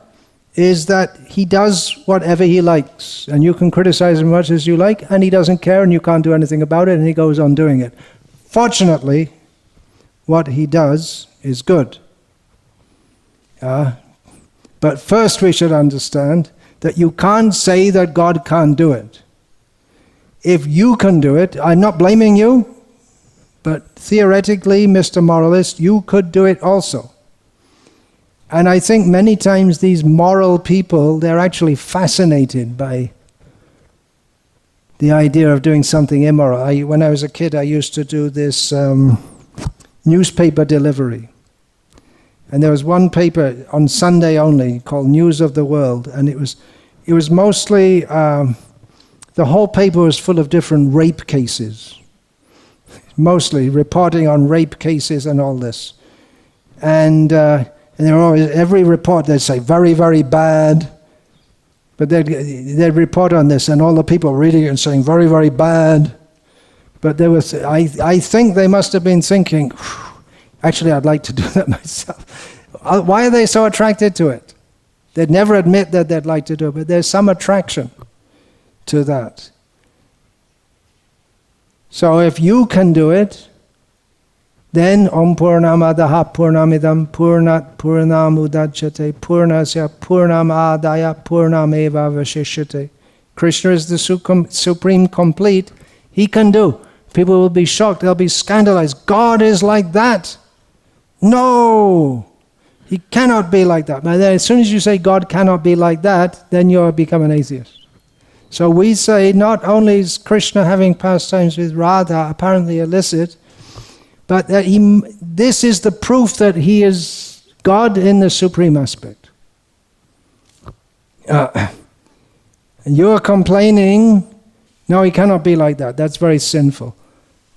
is that he does whatever he likes, and you can criticize him as much as you like, and he doesn't care, and you can't do anything about it, and he goes on doing it. Fortunately, what he does is good. But first we should understand that you can't say that God can't do it. If you can do it, I'm not blaming you, but theoretically, Mr. Moralist, you could do it also. And I think many times these moral people, they're actually fascinated by the idea of doing something immoral. When I was a kid, I used to do this newspaper delivery. And there was one paper on Sunday only called News of the World, and it was mostly, the whole paper was full of different rape cases. Mostly reporting on rape cases and all this. And there were always, every report they'd say, very, very bad. But they'd report on this, and all the people reading it and saying, very, very bad. But there was, I think they must have been thinking, actually, I'd like to do that myself. Why are they so attracted to it? They'd never admit that they'd like to do it, but there's some attraction to that. So if you can do it, then Om Purnamadaha Purnamidam Purnat Purnamudachyate Purnasya Purnamadaya Purnameva Vashishyate. Krishna is the supreme complete. He can do. People will be shocked. They'll be scandalized. God is like that. No! He cannot be like that. But then as soon as you say God cannot be like that, then you become an atheist. So we say not only is Krishna having pastimes with Radha apparently illicit, but that this is the proof that he is God in the supreme aspect. And you are complaining, no, he cannot be like that. That's very sinful.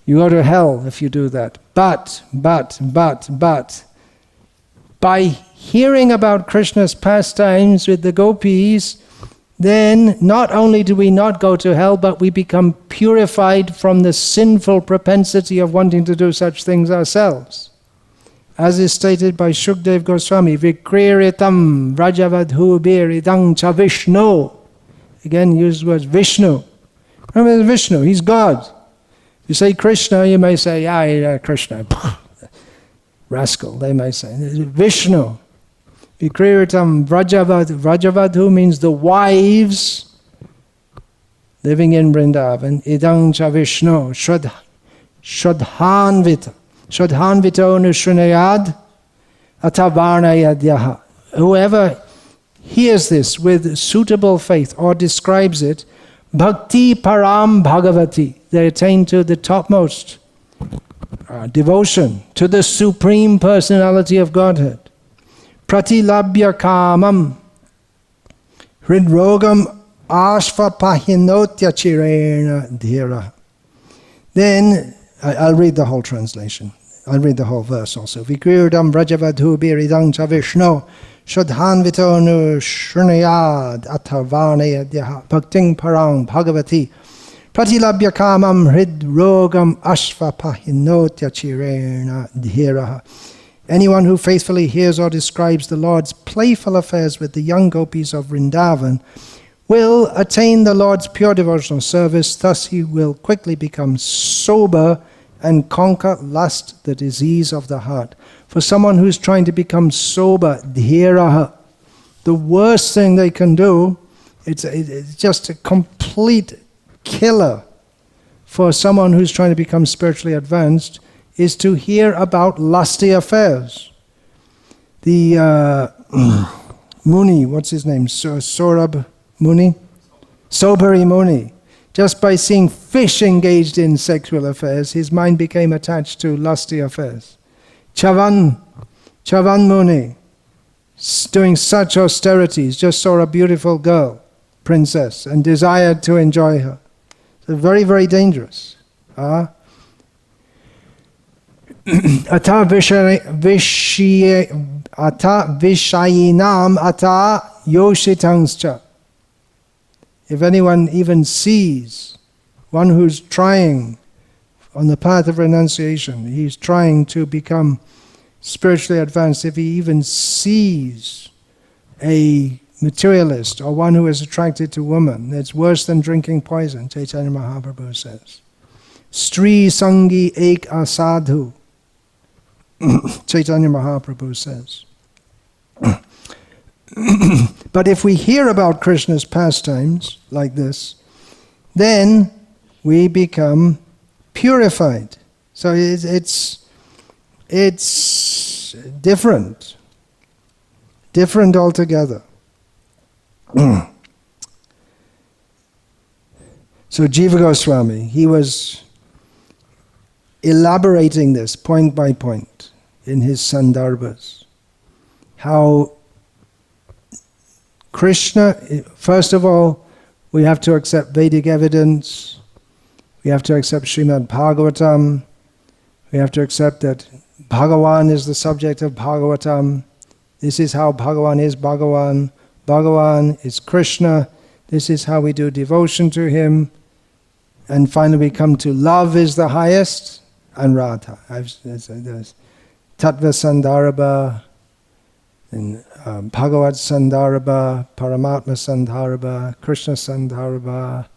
You go to hell if you do that. But, by hearing about Krishna's pastimes with the gopis, then not only do we not go to hell, but we become purified from the sinful propensity of wanting to do such things ourselves. As is stated by Shukdev Goswami, Vikriritam Vrajavadhu Biridang Cha Vishnu. Again, use the word Vishnu. Remember Vishnu, he's God. You say Krishna, you may say, yeah, Krishna. Rascal, they may say. Vishnu. Vikriritam Vrajavadhu. Vrajavadhu means the wives living in Vrindavan. Idang cha Vishnu. Shadhanvita. Shadhanvito nushrunayad atavarnayadyaha. Whoever hears this with suitable faith or describes it, Bhakti Param Bhagavati. They attain to the topmost devotion to the Supreme Personality of Godhead. Pratilabhya kamam hridrogam ashvapahinotya chirena dhira. Then, I'll read the whole translation. I'll read the whole verse also. Vikrirdam vrajavadhu biridang cha vishno shadhanvito nu shrunayad atavarnayadyaha bhakting parang bhagavati pratilabhya kamam hridrogam ashvapahinotya chirena dhira. Anyone who faithfully hears or describes the Lord's playful affairs with the young gopis of Vrindavan will attain the Lord's pure devotional service. Thus he will quickly become sober and conquer lust, the disease of the heart. For someone who's trying to become sober, dhiraha, the worst thing they can do, it's just a complete killer for someone who's trying to become spiritually advanced, is to hear about lusty affairs. The Muni, what's his name? Saurabh Muni? Sobari Muni. Just by seeing fish engaged in sexual affairs, his mind became attached to lusty affairs. Chavan Muni, doing such austerities, just saw a beautiful girl, princess, and desired to enjoy her. So very, very dangerous. Ata vishayinam ata yoshitangscha. If anyone even sees one who's trying on the path of renunciation, he's trying to become spiritually advanced, if he even sees a materialist or one who is attracted to woman, it's worse than drinking poison, Chaitanya Mahaprabhu says. Stri Sangi Ek Asadhu, Chaitanya Mahaprabhu says. But if we hear about Krishna's pastimes like this, then we become purified. So it's different altogether. So Jiva Goswami, he was elaborating this point by point in his Sandarbhas. How Krishna, first of all, we have to accept Vedic evidence, we have to accept Srimad Bhagavatam, we have to accept that Bhagavan is the subject of Bhagavatam. This is how Bhagavan is Bhagavan. Bhagavan is Krishna. This is how we do devotion to him. And finally we come to love is the highest, and Rata. There's Tattva Sandarbha, and Bhagavad Sandarbha, Paramatma Sandarbha, Krishna Sandarbha,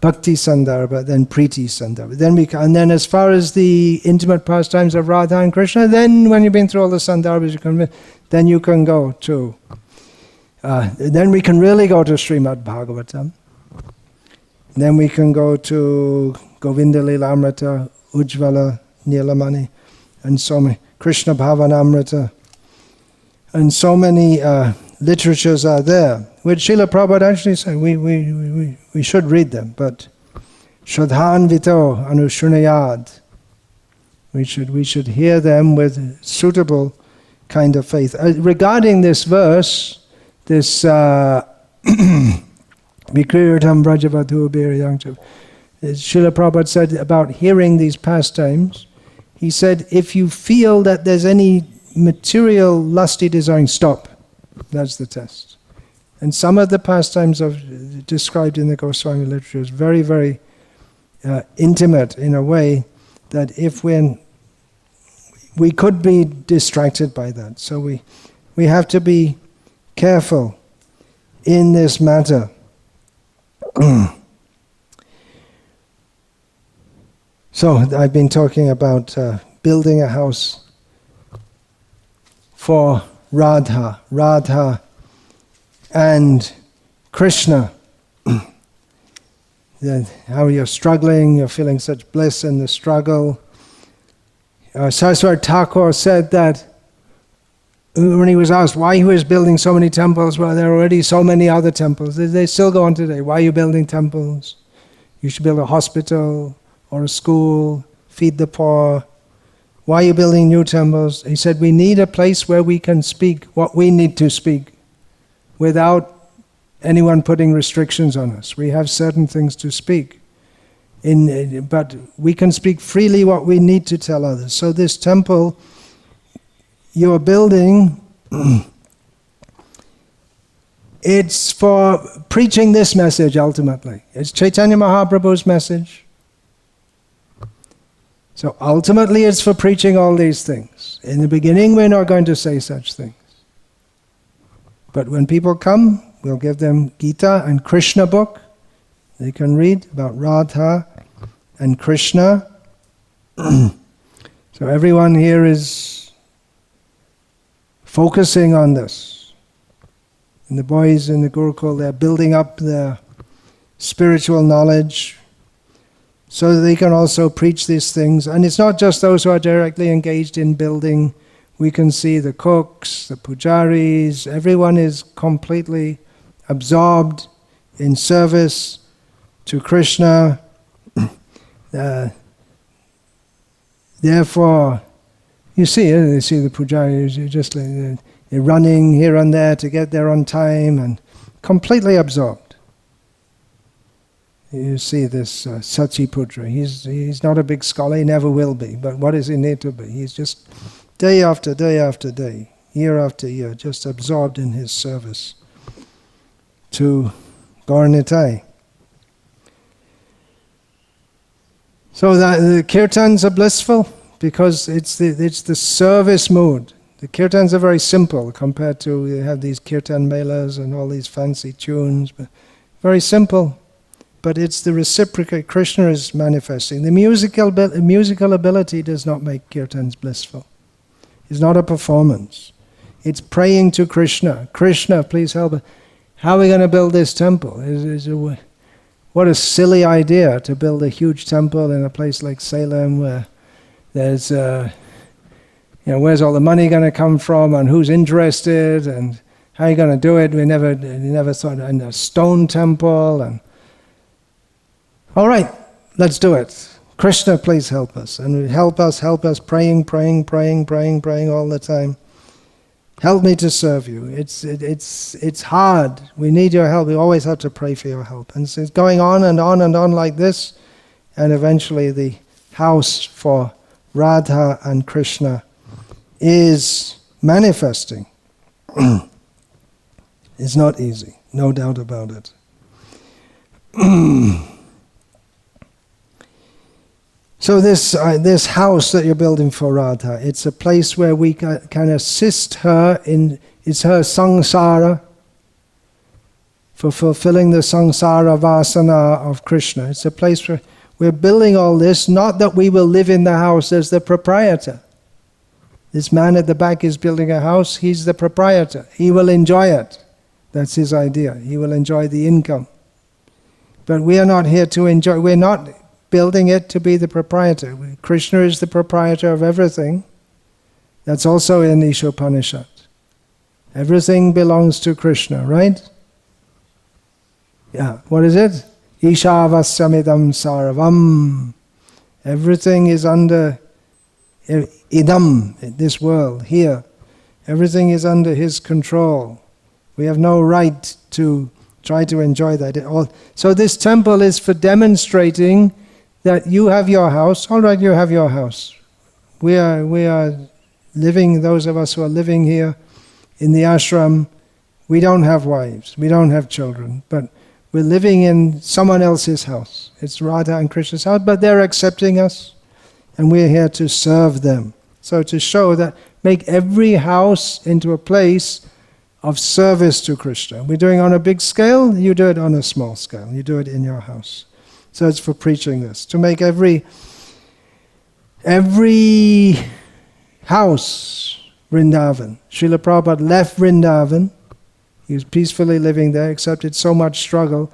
Bhakti Sandarbha, then Priti Sandarbha. And then as far as the intimate pastimes of Radha and Krishna, then when you've been through all the Sandarbhas, then you can go to, then we can really go to Srimad Bhagavatam. Then we can go to Govinda Lilamrita, Ujjvala, Nilamani, and so many, Krishna Bhavanamrita, and so many literatures are there, which Srila Prabhupada actually said, we should read them, but Shradhan Vito Anushunayad, we should hear them with suitable kind of faith. Regarding this verse, this Vikriyatam Brajavadhu Biriyangcha, Srila Prabhupada said about hearing these pastimes, he said, if you feel that there's any material lusty desiring, stop. That's the test. And some of the pastimes described in the Goswami literature is very, very intimate in a way that if we could be distracted by that. So we have to be careful in this matter. So I've been talking about building a house for Radha and Krishna. How you're struggling, you're feeling such bliss in the struggle. Saraswati Thakur said that when he was asked why he was building so many temples, well, there are already so many other temples. They still go on today. Why are you building temples? You should build a hospital or a school, feed the poor. Why are you building new temples? He said, we need a place where we can speak what we need to speak without anyone putting restrictions on us. We have certain things to speak, but we can speak freely what we need to tell others. So this temple you're building, it's for preaching this message ultimately. It's Chaitanya Mahaprabhu's message. So ultimately it's for preaching all these things. In the beginning we're not going to say such things. But when people come, we'll give them Gita and Krishna book. They can read about Radha and Krishna. So everyone here is focusing on this. And the boys in the Gurukul, they're building up their spiritual knowledge so that they can also preach these things. And it's not just those who are directly engaged in building we can see the cooks, the pujaris, everyone is completely absorbed in service to Krishna. Therefore, you see the pujaris, they're running here and there to get there on time and completely absorbed. You see this Sachiputra, he's not a big scholar, he never will be, but what does he need to be? He's just day after day after day, year after year, just absorbed in his service to Gauranitai. So that the kirtans are blissful because it's the service mood. The kirtans are very simple compared to, you have these kirtan melas and all these fancy tunes, but very simple. But it's the reciprocate Krishna is manifesting. The musical ability does not make kirtans blissful. It's not a performance. It's praying to Krishna. Krishna, please help us. How are we going to build this temple? What a silly idea to build a huge temple in a place like Salem where there's, where's all the money going to come from and who's interested and how are you going to do it? We never thought in a stone temple. And all right, let's do it. Krishna, please help us. And help us, praying all the time. Help me to serve you. It's hard. We need your help. We always have to pray for your help. And so it's going on and on and on like this. And eventually the house for Radha and Krishna is manifesting. It's not easy, no doubt about it. So this house that you're building for Radha, it's a place where we can assist her it's her samsara, for fulfilling the samsara vasana of Krishna. It's a place where we're building all this, not that we will live in the house as the proprietor. This man at the back is building a house, he's the proprietor. He will enjoy it. That's his idea. He will enjoy the income. But we are not here to enjoy, we're not building it to be the proprietor. Krishna is the proprietor of everything. That's also in Ishopanishad. Everything belongs to Krishna, right? Yeah, what is it? Ishavassamidam saravam. Everything is under idam, this world, here. Everything is under his control. We have no right to try to enjoy that. So this temple is for demonstrating that you have your house. All right, you have your house. We are living, those of us who are living here in the ashram, we don't have wives, we don't have children, but we're living in someone else's house. It's Radha and Krishna's house, but they're accepting us, and we're here to serve them. So to show that, make every house into a place of service to Krishna. We're doing it on a big scale, you do it on a small scale. You do it in your house. So it's for preaching this. To make every house Vrindavan. Srila Prabhupada left Vrindavan. He was peacefully living there, accepted so much struggle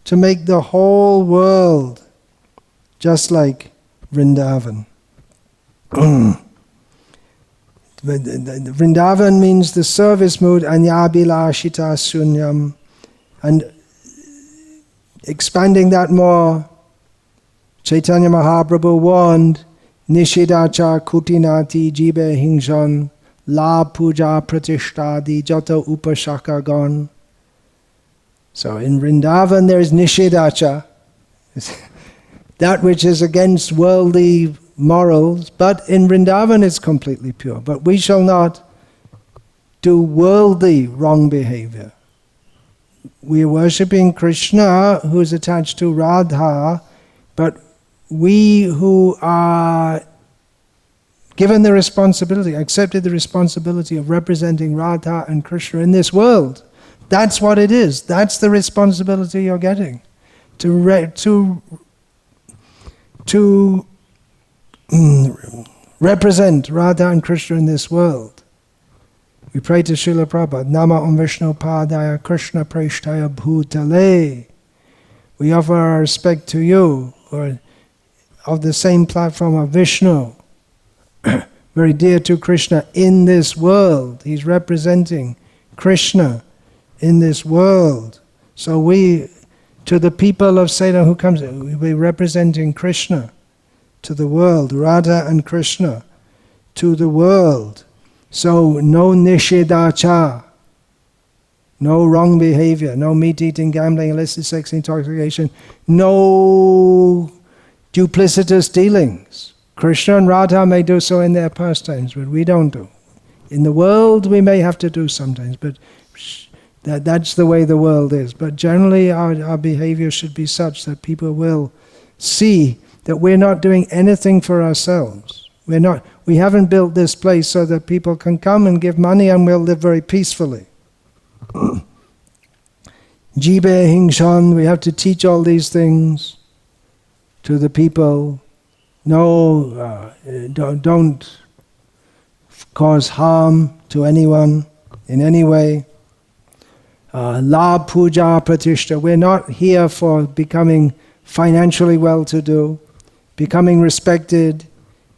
to make the whole world just like Vrindavan. Vrindavan means the service mood, anyabhilashita sunyam, and expanding that more. Chaitanya Mahaprabhu warned, Nishidacha kutinati jibe hingshan, la puja pratishtadi jata upashakagon. So in Vrindavan there is Nishidacha, that which is against worldly morals, but in Vrindavan it's completely pure. But we shall not do worldly wrong behavior. We are worshipping Krishna, who is attached to Radha, but we who are given the responsibility, accepted the responsibility of representing Radha and Krishna in this world, that's what it is. That's the responsibility you're getting. To represent Radha and Krishna in this world. We pray to Srila Prabhupada, Nama Om Vishnu Padaya Krishna Preshtaya Bhutale. We offer our respect to you, or of the same platform of Vishnu, very dear to Krishna in this world. He's representing Krishna in this world. So we, to the people of Salem who comes, we're representing Krishna to the world, Radha and Krishna to the world. So no nishidacha, no wrong behavior, no meat eating, gambling, illicit sex, intoxication, no duplicitous dealings. Krishna and Radha may do so in their pastimes, but we don't do. In the world we may have to do sometimes, but that's the way the world is. But generally our behavior should be such that people will see that we're not doing anything for ourselves. We haven't built this place so that people can come and give money and we'll live very peacefully. Jibe hingshan, we have to teach all these things to the people. No, don't cause harm to anyone in any way. La puja pratishta, we're not here for becoming financially well-to-do, becoming respected,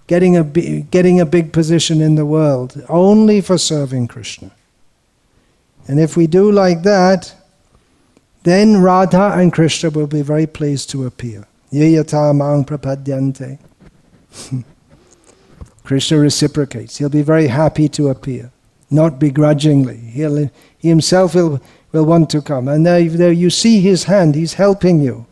getting a big position in the world, only for serving Krishna. And if we do like that, then Radha and Krishna will be very pleased to appear. Yayata mang prapadyante. Krishna reciprocates. He'll be very happy to appear, not begrudgingly. He himself will want to come. And there you see his hand. He's helping you.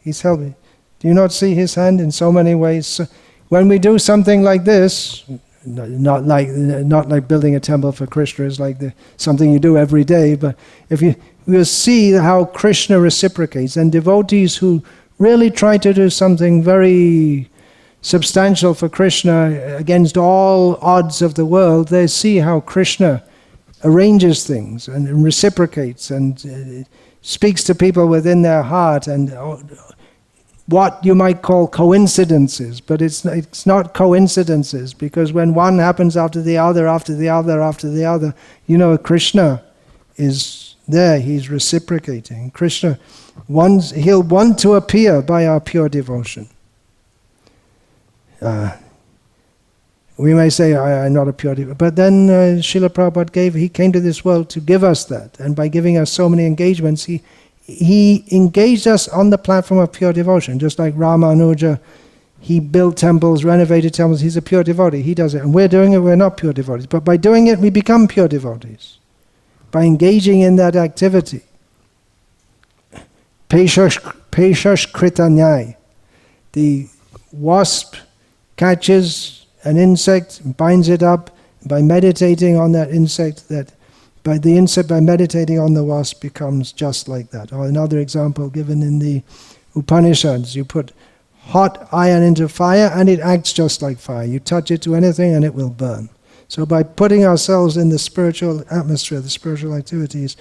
He's helping. Do you not see his hand in so many ways? So when we do something like this, not like building a temple for Krishna is like something you do every day, but if we'll see how Krishna reciprocates, and devotees who really try to do something very substantial for Krishna against all odds of the world, they see how Krishna arranges things and reciprocates and speaks to people within their heart, and what you might call coincidences, but it's not coincidences, because when one happens after the other, after the other, after the other, Krishna is there, he's reciprocating. Krishna he'll want to appear by our pure devotion. We may say, I'm not a pure devotee, but then Srila Prabhupada he came to this world to give us that, and by giving us so many engagements, he engaged us on the platform of pure devotion, just like Ramanuja. He built temples, renovated temples, he's a pure devotee, he does it. And we're doing it, we're not pure devotees. But by doing it, we become pure devotees. By engaging in that activity. Peshash kritanyai. The wasp catches an insect, binds it up, by meditating on that insect, by meditating on the wasp becomes just like that. Or another example given in the Upanishads, you put hot iron into fire and it acts just like fire. You touch it to anything and it will burn. So by putting ourselves in the spiritual atmosphere, the spiritual activities,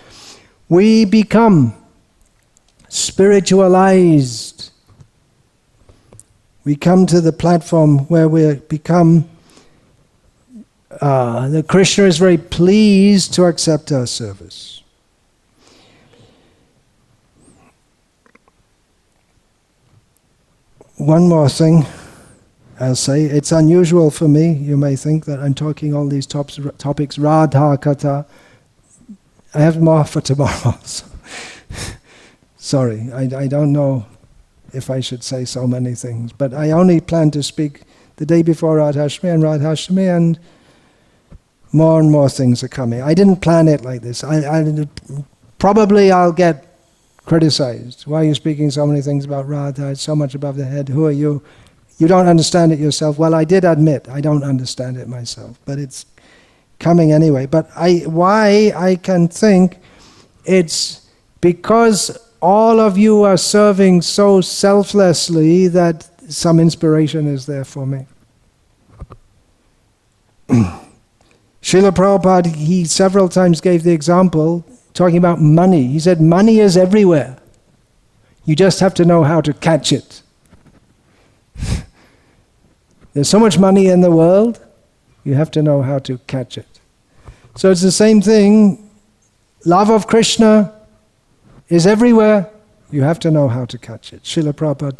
we become spiritualized. We come to the platform where we become the Krishna is very pleased to accept our service. One more thing I'll say. It's unusual for me. You may think that I'm talking all these topics. Radha Katha. I have more for tomorrow. Sorry, I don't know if I should say so many things. But I only plan to speak the day before Radhashtami and Radhashtami, and more things are coming. I didn't plan it like this. Probably I'll get criticized. Why are you speaking so many things about Radha? It's so much above the head. Who are you? You don't understand it yourself. Well, I did admit I don't understand it myself, but it's coming anyway. But why I can think it's because all of you are serving so selflessly that some inspiration is there for me. Srila Prabhupada, he several times gave the example, talking about money. He said, money is everywhere. You just have to know how to catch it. There's so much money in the world, you have to know how to catch it. So it's the same thing. Love of Krishna is everywhere. You have to know how to catch it. Srila Prabhupada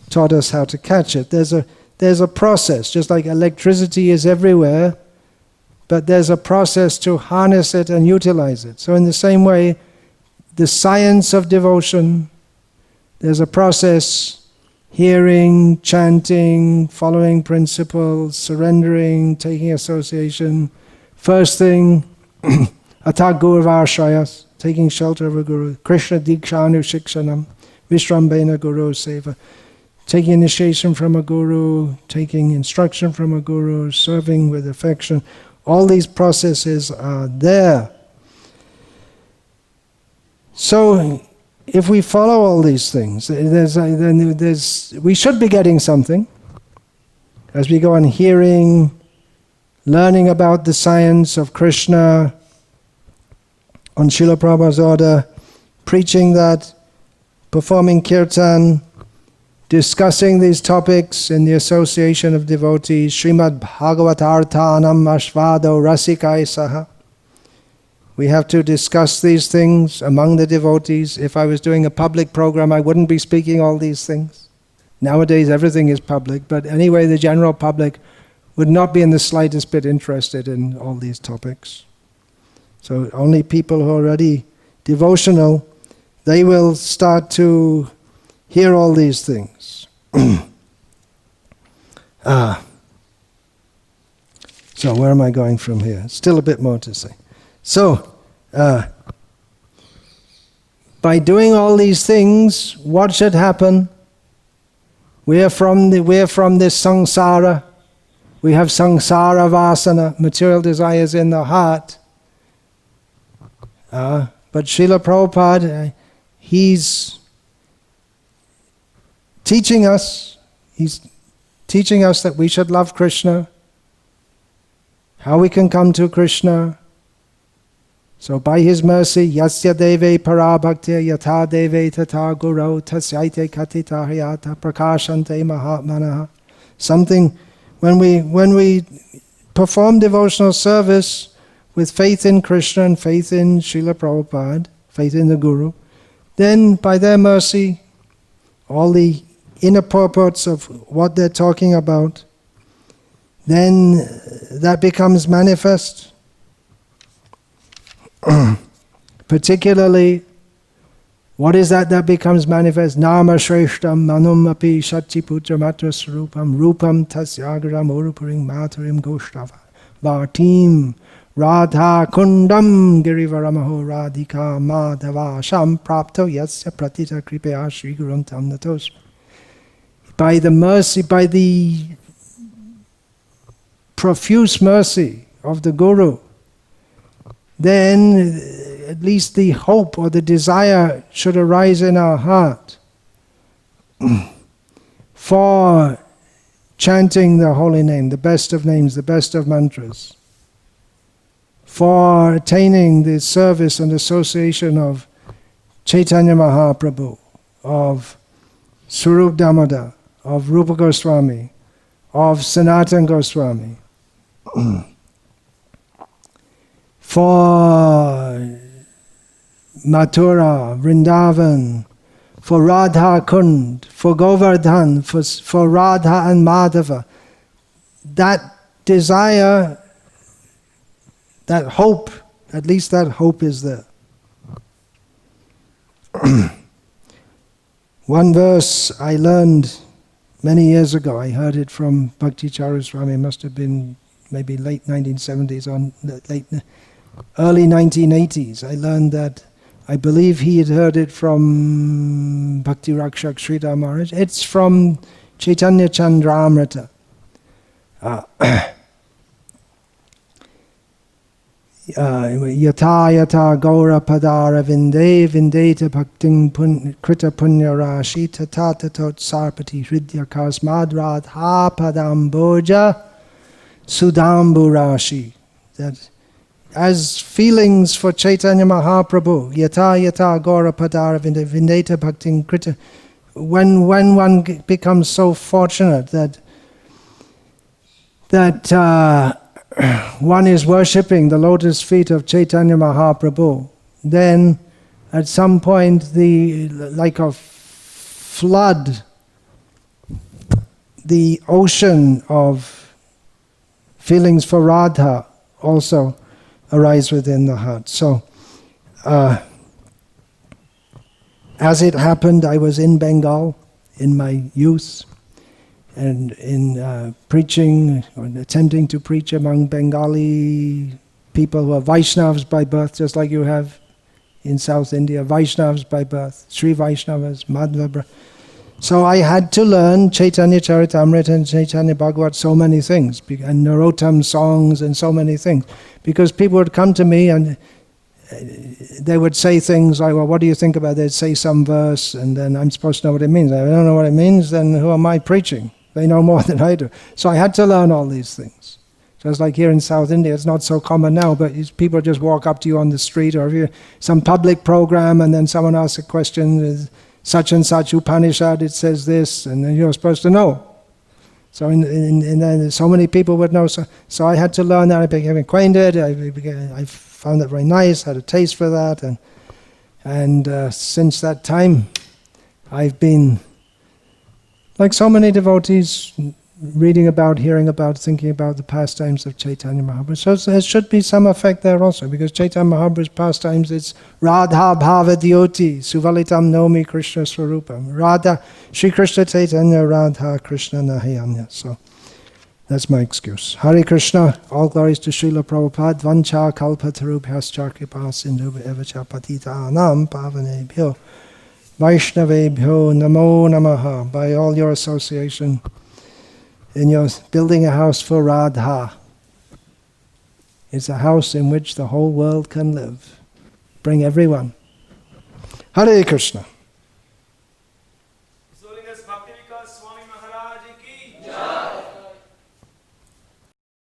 taught us how to catch it. There's there's a process, just like electricity is everywhere, but there's a process to harness it and utilize it. So in the same way, the science of devotion, there's a process, hearing, chanting, following principles, surrendering, taking association. First thing, atak gurvarshayas, taking shelter of a guru, Krishna dikshanu shikshanam, vishrambena guru seva, taking initiation from a guru, taking instruction from a guru, serving with affection. All these processes are there. So, if we follow all these things, then we should be getting something. As we go on hearing, learning about the science of Krishna, on Srila Prabhupada's order, preaching that, performing kirtan, discussing these topics in the association of devotees, Srimad Bhagavatarthanam Ashvado Rasikai Saha. We have to discuss these things among the devotees. If I was doing a public program, I wouldn't be speaking all these things. Nowadays, everything is public, but anyway, the general public would not be in the slightest bit interested in all these topics. So only people who are already devotional, they will start to hear all these things. So where am I going from here? Still a bit more to say. So, by doing all these things, what should happen? We're from this samsara. We have samsara vasana, material desires in the heart. But Srila Prabhupada, he's teaching us that we should love Krishna, how we can come to Krishna. So by his mercy, yasya deve parabhakti yatha deve tata guru tasyaite katita hayata prakashante mahatmanaha. Something, when we perform devotional service with faith in Krishna and faith in Srila Prabhupada, faith in the Guru, then by their mercy, all the inner purports of what they're talking about, then that becomes manifest. Particularly, what is that becomes manifest? Nama Shreshtam Manum Api Shachiputra Matra Sarupam Rupam Tasyagaram Urupurim Maturim Goshtava Bhartim Radha Kundam Girivaramaho Radhika Madhava Sham Prapto Yasya Pratita Kripaya Shri Guruntam Natos. By the mercy, by the profuse mercy of the Guru, then at least the hope or the desire should arise in our heart for chanting the holy name, the best of names, the best of mantras, for attaining the service and association of Chaitanya Mahaprabhu, of Swarup Damodar, of Rupa Goswami, of Sanatana Goswami, for Mathura, Vrindavan, for Radha Kund, for Govardhan, for Radha and Madhava. That desire, that hope, at least that hope is there. One verse I learned many years ago, I heard it from Bhakti Charu Swami, it must have been maybe late 1970s or early 1980s. I learned that, I believe he had heard it from Bhakti Rakshak Sridhar Maharaj. It's from Chaitanya Chandramrita. Yata yata gaura padara vinde vindeta bhakting krita punya rashi tata tatot sarpati hridya kasmad radha padamboja sudambu rashi. That as feelings for Chaitanya Mahaprabhu, yata yata gaura padara vindeta bhakting krita, when one becomes so fortunate that one is worshipping the lotus feet of Chaitanya Mahaprabhu, then at some point like a flood, the ocean of feelings for Radha also arise within the heart. So, as it happened, I was in Bengal in my youth, and in preaching, or attempting to preach among Bengali people who are Vaishnavas by birth, just like you have in South India, Vaishnavas by birth, Sri Vaishnavas, Madhva. So I had to learn Chaitanya Charitamrita and Chaitanya Bhagavat, so many things, and Narottam songs and so many things. Because people would come to me and they would say things like, well, what do you think about it? They'd say some verse, and then I'm supposed to know what it means. If I don't know what it means, then who am I preaching? They know more than I do. So I had to learn all these things. Just like here in South India, it's not so common now, but people just walk up to you on the street, or if you're some public program and then someone asks a question, is such and such Upanishad, it says this, and then you're supposed to know. So in so many people would know. So I had to learn that. I became acquainted. I found that very nice, had a taste for that. And since that time, I've been, like so many devotees, reading about, hearing about, thinking about the pastimes of Chaitanya Mahaprabhu. So there should be some effect there also, because Chaitanya Mahaprabhu's pastimes, it's Radha Bhava Dyoti, Suvalitam Nomi Krishna Swarupam. Radha, Shri Krishna Chaitanya, Radha Krishna Nahayanya. So that's my excuse. Hare Krishna, all glories to Srila Prabhupada, Vancha Kalpatarubhyascha Kripa Sindhu Evacha Patita Anam Pavanebhyo Vaishnavebhyo Namo Namaha. By all your association, in your building a house for Radha. It's a house in which the whole world can live. Bring everyone. Hare Krishna. His Holiness Bhakti Vikasa Swami Maharaj ki